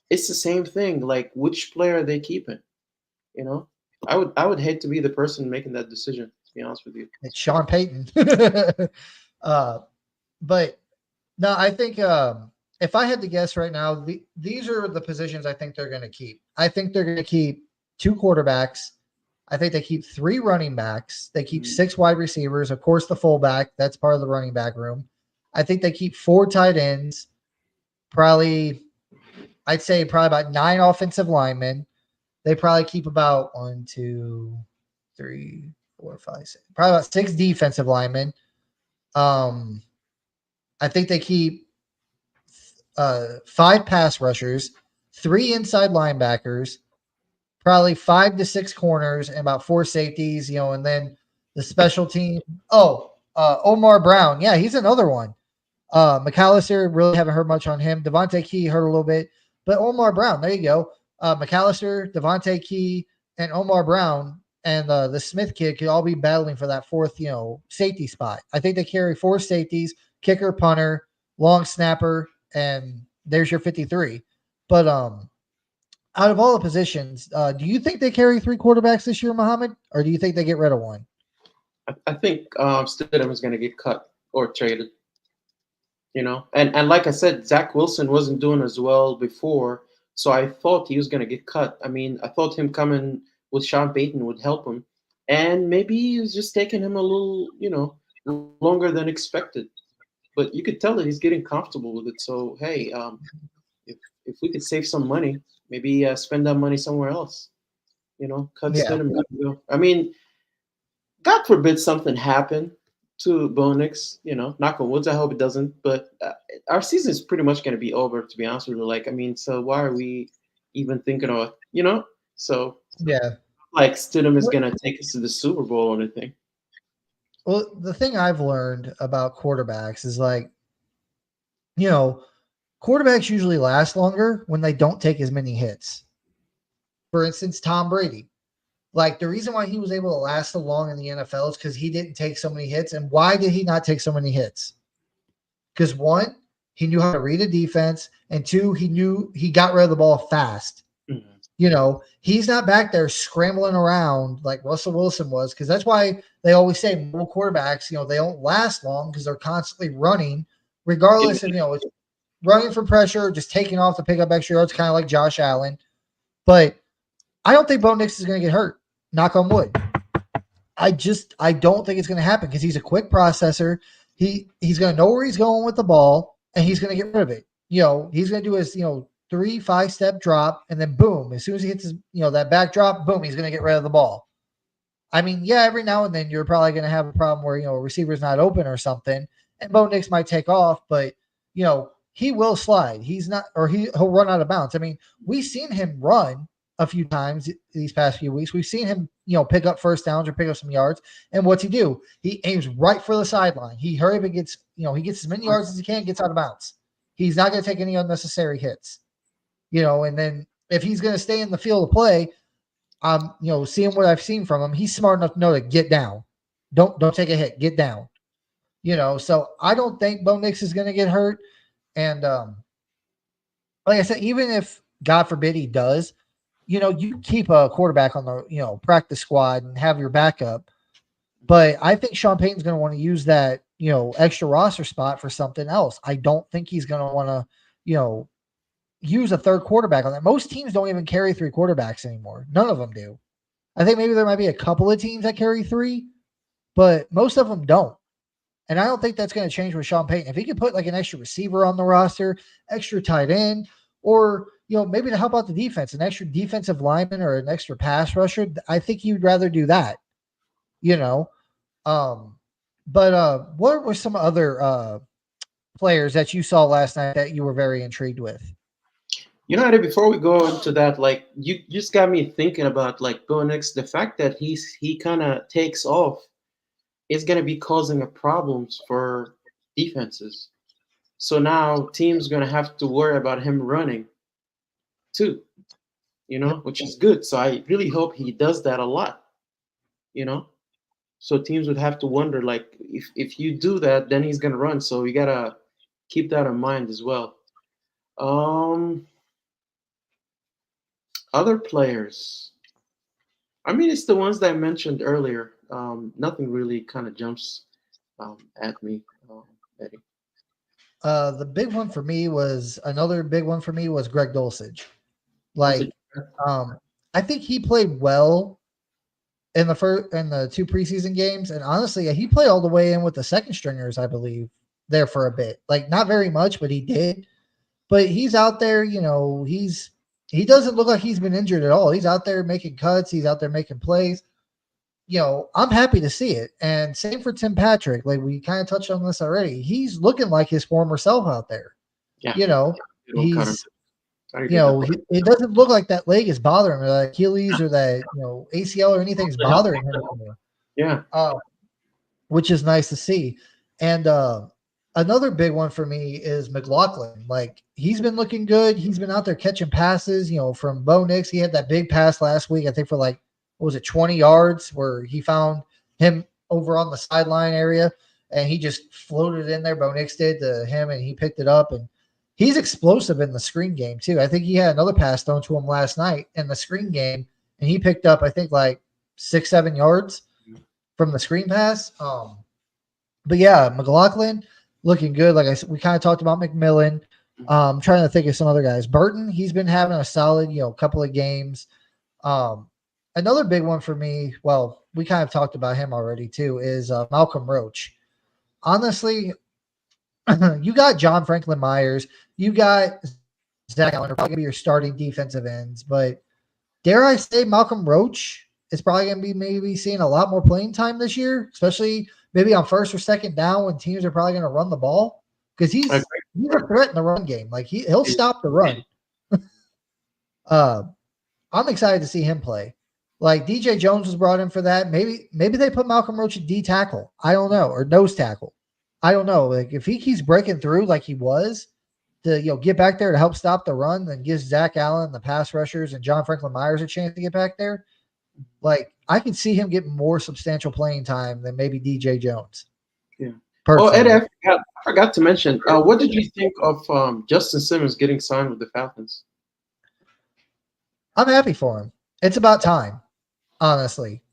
it's the same thing. Like, which player are they keeping? I would hate to be the person making that decision, to be honest with you. It's Sean Payton. But no, I think if I had to guess right now, these are the positions I think they're going to keep. I think they're going to keep 2 quarterbacks. I think they keep 3 running backs. They keep Mm. 6 wide receivers. Of course, the fullback, that's part of the running back room. I think they keep 4 tight ends, probably, I'd say probably about 9 offensive linemen. They probably keep about 1, 2, 3, 4, 5, 6, probably about 6 defensive linemen. Um, I think they keep 5 pass rushers, 3 inside linebackers, probably 5 to 6 corners, and about 4 safeties. And then the special team. Oh, Omar Brown. Yeah, he's another one. McAllister, really haven't heard much on him. Devontae Key heard a little bit, but Omar Brown, there you go. McAllister, Devontae Key, and Omar Brown, and the Smith kid could all be battling for that 4th, safety spot. I think they carry 4 safeties: kicker, punter, long snapper, and there's your 53. But out of all the positions, do you think they carry 3 quarterbacks this year, Mohamed, or do you think they get rid of one? I think Stidham is going to get cut or traded. And like I said, Zach Wilson wasn't doing as well before, so I thought he was going to get cut. I mean, I thought him coming with Sean Payton would help him, and maybe he was just taking him a little, longer than expected. But you could tell that he's getting comfortable with it. So hey, if we could save some money, maybe spend that money somewhere else. Cut Yeah. Stidham. I mean, God forbid something happen to Bo Nix, knock on woods. I hope it doesn't. But our season is pretty much going to be over, to be honest with you. Like, I mean, so why are we even thinking of, So, Yeah. like, Stidham is going to take us to the Super Bowl or anything. Well, the thing I've learned about quarterbacks is quarterbacks usually last longer when they don't take as many hits. For instance, Tom Brady. Like, the reason why he was able to last so long in the NFL is because he didn't take so many hits. And why did he not take so many hits? Because 1, he knew how to read a defense, and 2, he knew he got rid of the ball fast. Mm-hmm. He's not back there scrambling around like Russell Wilson was, because that's why they always say mobile quarterbacks, they don't last long because they're constantly running, regardless of, it's running for pressure, just taking off to pick up extra yards, kind of like Josh Allen. But I don't think Bo Nix is going to get hurt. Knock on wood. I don't think it's going to happen because he's a quick processor. He's going to know where he's going with the ball, and he's going to get rid of it. He's going to do his 3-5 step drop, and then boom, as soon as he hits his that back drop, boom, he's going to get rid of the ball. I mean, yeah, every now and then you're probably going to have a problem where a receiver's not open or something, and Bo Nix might take off, but he will slide. He's not, or he'll run out of bounds. I mean, we've seen him run a few times these past few weeks. We've seen him, pick up first downs or pick up some yards. And what's he do? He aims right for the sideline. He hurry up and gets, he gets as many yards as he can, gets out of bounds. He's not going to take any unnecessary hits, and then if he's going to stay in the field of play, seeing what I've seen from him, he's smart enough to know to get down. Don't take a hit, get down. So I don't think Bo Nix is going to get hurt. And like I said, even if God forbid he does, you keep a quarterback on the, practice squad and have your backup. But I think Sean Payton's going to want to use that, extra roster spot for something else. I don't think he's going to want to, use a 3rd quarterback on that. Most teams don't even carry 3 quarterbacks anymore. None of them do. I think maybe there might be a couple of teams that carry 3, but most of them don't. And I don't think that's going to change with Sean Payton. If he could put like an extra receiver on the roster, extra tight end, or maybe to help out the defense, an extra defensive lineman or an extra pass rusher, I think you'd rather do that. But what were some other players that you saw last night that you were very intrigued with? Eddie, before we go into that, like you just got me thinking about like Bo Nix, the fact that he kind of takes off is going to be causing a problems for defenses. So now teams going to have to worry about him running too, which is good. So I really hope he does that a lot, So teams would have to wonder, like, if you do that, then he's going to run. So you got to keep that in mind as well. Other players. I mean, it's the ones that I mentioned earlier. Nothing really kind of jumps at me, Eddie. The big one for me was Greg Dulcich. Like, I think he played well in the 2 preseason games, and honestly, he played all the way in with the second stringers, I believe, there for a bit. Like not very much, but he did. But he's out there, he doesn't look like he's been injured at all. He's out there making cuts. He's out there making plays. I'm happy to see it. And same for Tim Patrick. Like we kind of touched on this already. He's looking like his former self out there. Yeah. He's, it doesn't look like that leg is bothering him, or that Achilles or that, ACL or anything's bothering him anymore. Yeah. Which is nice to see. And another big one for me is McLaughlin. Like he's been looking good. He's been out there catching passes, from Bo Nix. He had that big pass last week, I think for like, what was it, 20 yards, where he found him over on the sideline area and he just floated in there. Bo Nix did to him and he picked it up, and he's explosive in the screen game too. I think he had another pass thrown to him last night in the screen game and he picked up, I think like 6-7 yards from the screen pass. But yeah, McLaughlin looking good. Like I said, we kind of talked about McMillan. Trying to think of some other guys. Burton, he's been having a solid, couple of games. Another big one for me, well, we kind of talked about him already too, is Malcolm Roach. Honestly, you got John Franklin Myers, you got Zach Allen, are probably going to be your starting defensive ends, but dare I say Malcolm Roach is probably going to be maybe seeing a lot more playing time this year, especially maybe on first or second down when teams are probably going to run the ball, because he's a threat in the run game. Like he'll stop the run. I'm excited to see him play. Like DJ Jones was brought in for that. Maybe they put Malcolm Roach at D tackle. I don't know, or nose tackle. I don't know. Like if he keeps breaking through like he was to get back there to help stop the run, then gives Zach Allen, the pass rushers, and John Franklin Myers a chance to get back there. Like I can see him getting more substantial playing time than maybe DJ Jones. Yeah. Personally. Oh, Eddie, I forgot to mention. What did you think of Justin Simmons getting signed with the Falcons? I'm happy for him. It's about time. Honestly,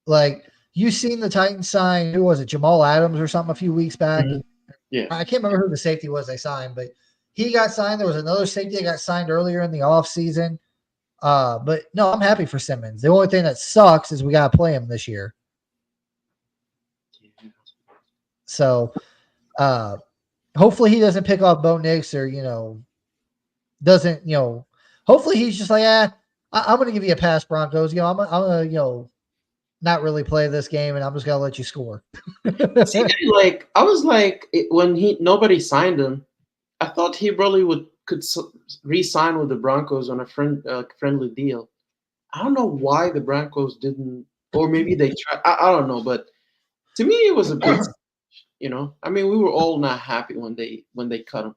like you seen the Titans sign, who was it, Jamal Adams or something a few weeks back? Mm-hmm. Yeah, I can't remember who the safety was they signed, but he got signed. There was another safety that got signed earlier in the offseason. But no, I'm happy for Simmons. The only thing that sucks is we got to play him this year. So hopefully he doesn't pick off Bo Nix or, doesn't, hopefully he's just like, I'm going to give you a pass, Broncos. I'm going to, not really play this game, and I'm just going to let you score. See, like I was like, when nobody signed him, I thought he really could re-sign with the Broncos on a friendly deal. I don't know why the Broncos didn't, or maybe they tried. I don't know, but to me it was a big, I mean, we were all not happy when they cut him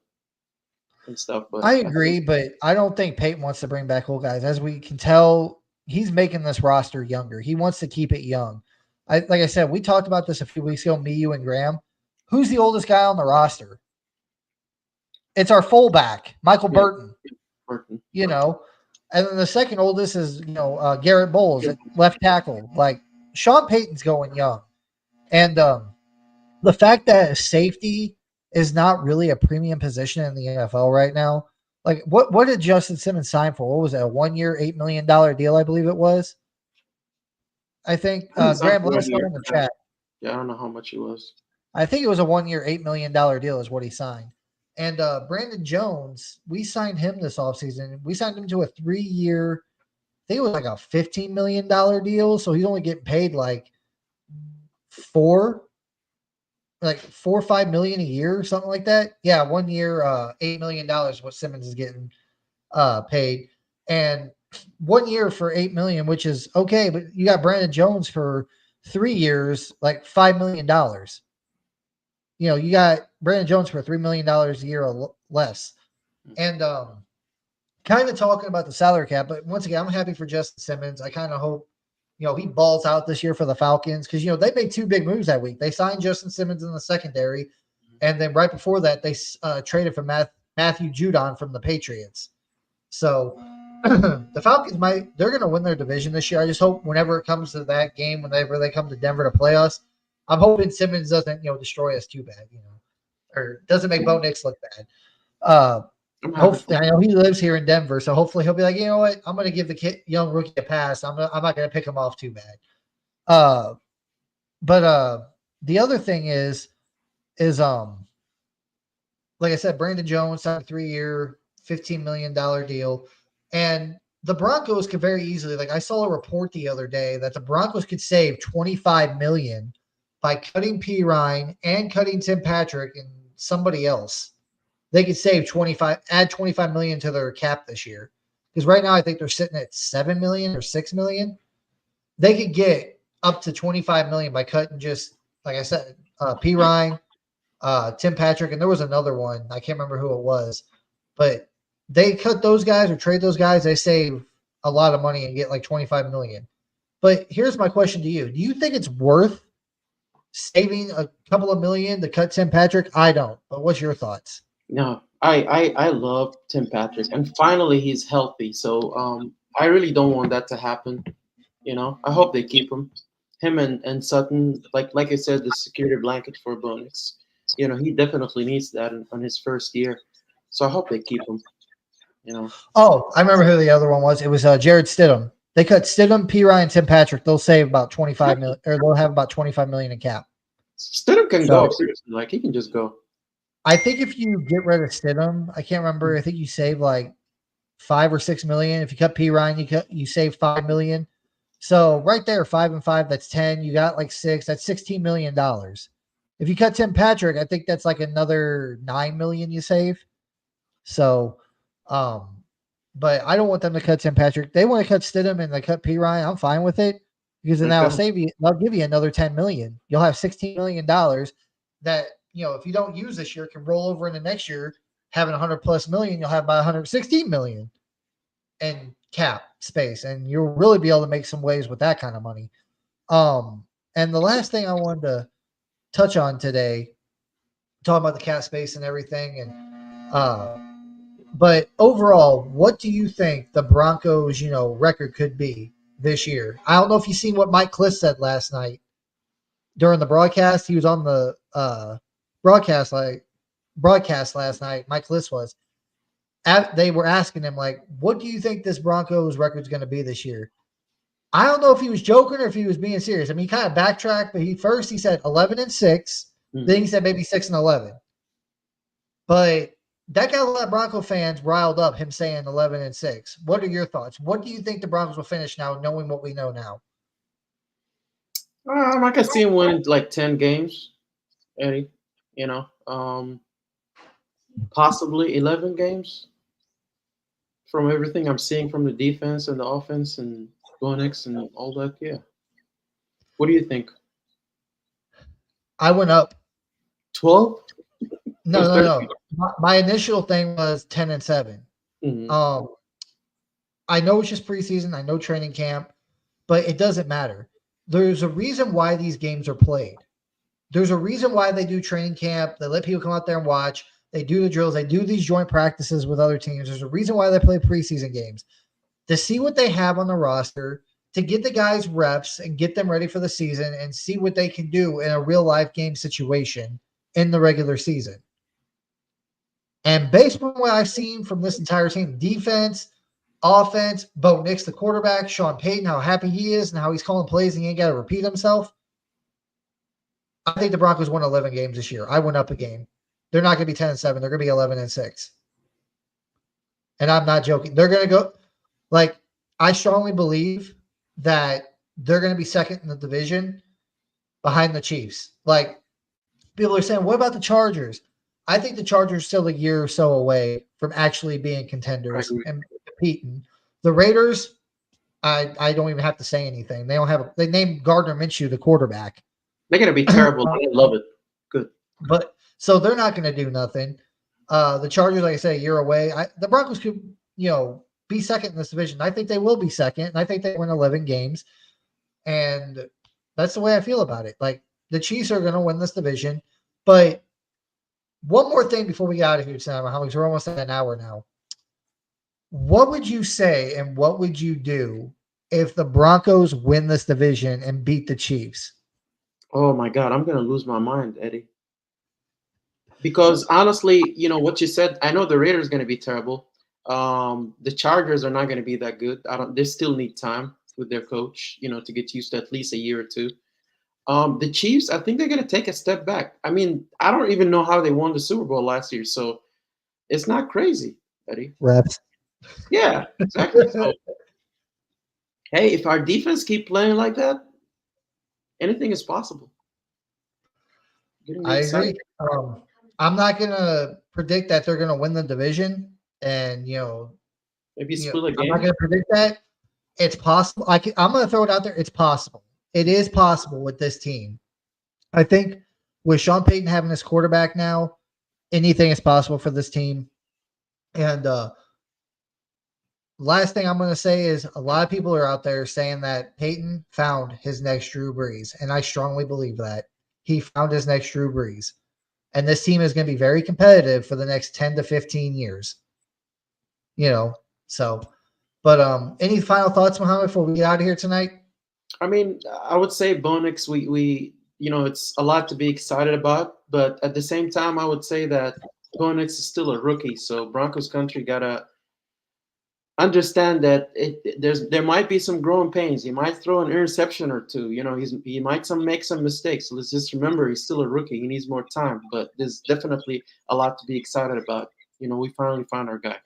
and stuff. But I agree, but I don't think Peyton wants to bring back old guys. As we can tell, he's making this roster younger. He wants to keep it young. Like I said, we talked about this a few weeks ago, me, you, and Graham. Who's the oldest guy on the roster? It's our fullback, Michael Burton. Burton. And then the second oldest is, Garrett Bowles at left tackle. Like Sean Payton's going young. And the fact that safety is not really a premium position in the NFL right now. Like what did Justin Simmons sign for? What was it? A 1 year, $8 million deal, I believe it was. I think Graham, let us know in the chat. Yeah, I don't know how much it was. I think it was a 1 year, $8 million deal is what he signed. And Brandon Jones, we signed him this offseason. We signed him to a 3 year, I think it was like a $15 million deal. So he's only getting paid like $4 or $5 million a year or something like that. Yeah, 1 year, $8 million is what Simmons is getting paid. And 1 year for $8 million, which is okay, but you got Brandon Jones for 3 years, like $5 million. You got Brandon Jones for $3 million a year or less. And kind of talking about the salary cap, but once again, I'm happy for Justin Simmons. I kind of hope, he balls out this year for the Falcons because, they made 2 big moves that week. They signed Justin Simmons in the secondary, and then right before that, they traded for Matthew Judon from the Patriots. So the Falcons they're going to win their division this year. I just hope whenever it comes to that game, whenever they come to Denver to play us, I'm hoping Simmons doesn't, destroy us too bad, or doesn't make Bo Nix look bad. Hopefully, I know he lives here in Denver, so hopefully he'll be like, you know what, I'm going to give the young rookie a pass. I'm not going to pick him off too bad. Uh, but the other thing is like I said, Brandon Jones signed a 3-year, $15 million deal, and the Broncos could very easily. Like I saw a report the other day that the Broncos could save 25 million by cutting P Ryan and cutting Tim Patrick and somebody else. They could save 25, add 25 million to their cap this year. Because right now I think they're sitting at 7 million or 6 million. They could get up to 25 million by cutting just like I said, P Ryan, Tim Patrick, and there was another one. I can't remember who it was, but they cut those guys or trade those guys. They save a lot of money and get like 25 million. But here's my question to you: do you think it's worth saving a couple of million to cut Tim Patrick? I don't. But what's your thoughts? No, I love Tim Patrick, and finally he's healthy. So I really don't want that to happen. I hope they keep him and Sutton. Like I said, the security blanket for Bonix. He definitely needs that on his first year. So I hope they keep him. Oh, I remember who the other one was. It was Jared Stidham. They cut Stidham, P. Ryan, Tim Patrick. They'll save about 25 million, or they'll have about 25 million in cap. Stidham can go seriously. Like he can just go. I think if you get rid of Stidham, I can't remember. I think you save like 5 or 6 million. If you cut P. Ryan, you save 5 million. So right there, 5 and 5, that's 10. You got like 6. That's $16 million. If you cut Tim Patrick, I think that's like another 9 million you save. So, but I don't want them to cut Tim Patrick. They want to cut Stidham and they cut P. Ryan. I'm fine with it because then that'll save you. They'll give you another 10 million. You'll have $16 million that if you don't use this year, can roll over into next year, having 100 plus million. You'll have about 116 million in cap space, and you'll really be able to make some waves with that kind of money. And the last thing I wanted to touch on today, talking about the cap space and everything, and but overall, what do you think the Broncos, record could be this year? I don't know if you seen what Mike Kliss said last night during the broadcast. He was on the broadcast last night. Mike Kliss was. They were asking him like, "What do you think this Broncos record is going to be this year?" I don't know if he was joking or if he was being serious. I mean, he kind of backtracked, but he said 11-6. Mm-hmm. Then he said maybe 6-11. But that got a lot of Bronco fans riled up, him saying 11-6. What are your thoughts? What do you think the Broncos will finish now, knowing what we know now? I can see him winning like 10 games, Eddie. Possibly 11 games from everything I'm seeing from the defense and the offense and Bonix and all that. Yeah. What do you think? I went up 12. No. My initial thing was 10-7. Mm-hmm. I know it's just preseason. I know training camp, but it doesn't matter. There's a reason why these games are played. There's a reason why they do training camp. They let people come out there and watch. They do the drills. They do these joint practices with other teams. There's a reason why they play preseason games, to see what they have on the roster, to get the guys reps and get them ready for the season and see what they can do in a real life game situation in the regular season. And based on what I've seen from this entire team, defense, offense, Bo Nix, the quarterback, Sean Payton, how happy he is and how he's calling plays and he ain't got to repeat himself, I think the Broncos won 11 games this year. I went up a game. They're not going to be 10-7. They're going to be 11-6. And I'm not joking. They're going to go, like, I strongly believe that they're going to be second in the division behind the Chiefs. Like, people are saying, what about the Chargers? I think the Chargers are still a year or so away from actually being contenders and competing. The Raiders, I don't even have to say anything. They named Gardner Minshew the quarterback. They're going to be terrible. I love it. Good. But so they're not going to do nothing. The Chargers, like I say, a year away. The Broncos could, be second in this division. I think they will be second, and I think they win 11 games. And that's the way I feel about it. Like, the Chiefs are going to win this division. But one more thing before we get out of here, Sam, because we're almost at an hour now. What would you say and what would you do if the Broncos win this division and beat the Chiefs? Oh, my God. I'm going to lose my mind, Eddie. Because honestly, what you said, I know the Raiders are going to be terrible. The Chargers are not going to be that good. They still need time. with their coach, to get used to at least a year or two. The Chiefs, I think they're going to take a step back. I mean, I don't even know how they won the Super Bowl last year, so it's not crazy, Eddie. Reps. Yeah, exactly. So, hey, if our defense keep playing like that, anything is possible. Getting me I excited. agree. I'm not gonna predict that they're gonna win the division, and Maybe split a I'm not game. gonna predict that. It's possible. I'm gonna throw it out there. It's possible. It is possible with this team. I think with Sean Payton having his quarterback now, anything is possible for this team. And last thing I'm going to say is a lot of people are out there saying that Peyton found his next Drew Brees, and I strongly believe that he found his next Drew Brees. And this team is going to be very competitive for the next 10 to 15 years. So, but any final thoughts, Mohamed, before we get out of here tonight? I mean, I would say Bo Nix, we it's a lot to be excited about, but at the same time, I would say that Bo Nix is still a rookie, so Broncos country gotta understand that there might be some growing pains. He might throw an interception or two. He might make some mistakes. So let's just remember he's still a rookie. He needs more time, but there's definitely a lot to be excited about. We finally found our guy.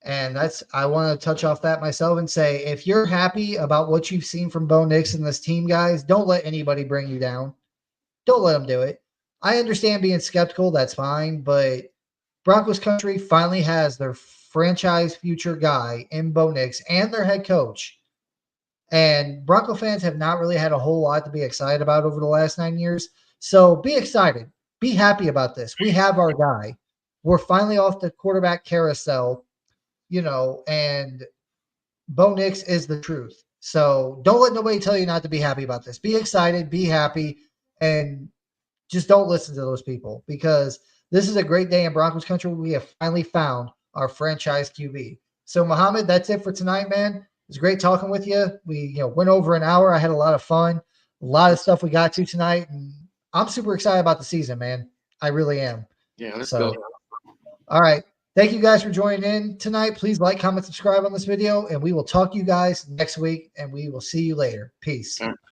And I want to touch off that myself and say, if you're happy about what you've seen from Bo Nix and this team, guys, don't let anybody bring you down. Don't let them do it. I understand being skeptical. That's fine. But Broncos country finally has their franchise future guy in Bo Nix and their head coach. And Bronco fans have not really had a whole lot to be excited about over the last 9 years. So be excited. Be happy about this. We have our guy. We're finally off the quarterback carousel, and Bo Nix is the truth. So don't let nobody tell you not to be happy about this. Be excited, be happy, and just don't listen to those people, because this is a great day in Broncos country. We have finally found our franchise QB. So, Mohamed, that's it for tonight, man. It was great talking with you. We went over an hour. I had a lot of fun, a lot of stuff we got to tonight, and I'm super excited about the season, man. I really am. Yeah, let's go. All right. Thank you guys for joining in tonight. Please like, comment, subscribe on this video, and we will talk to you guys next week, and we will see you later. Peace.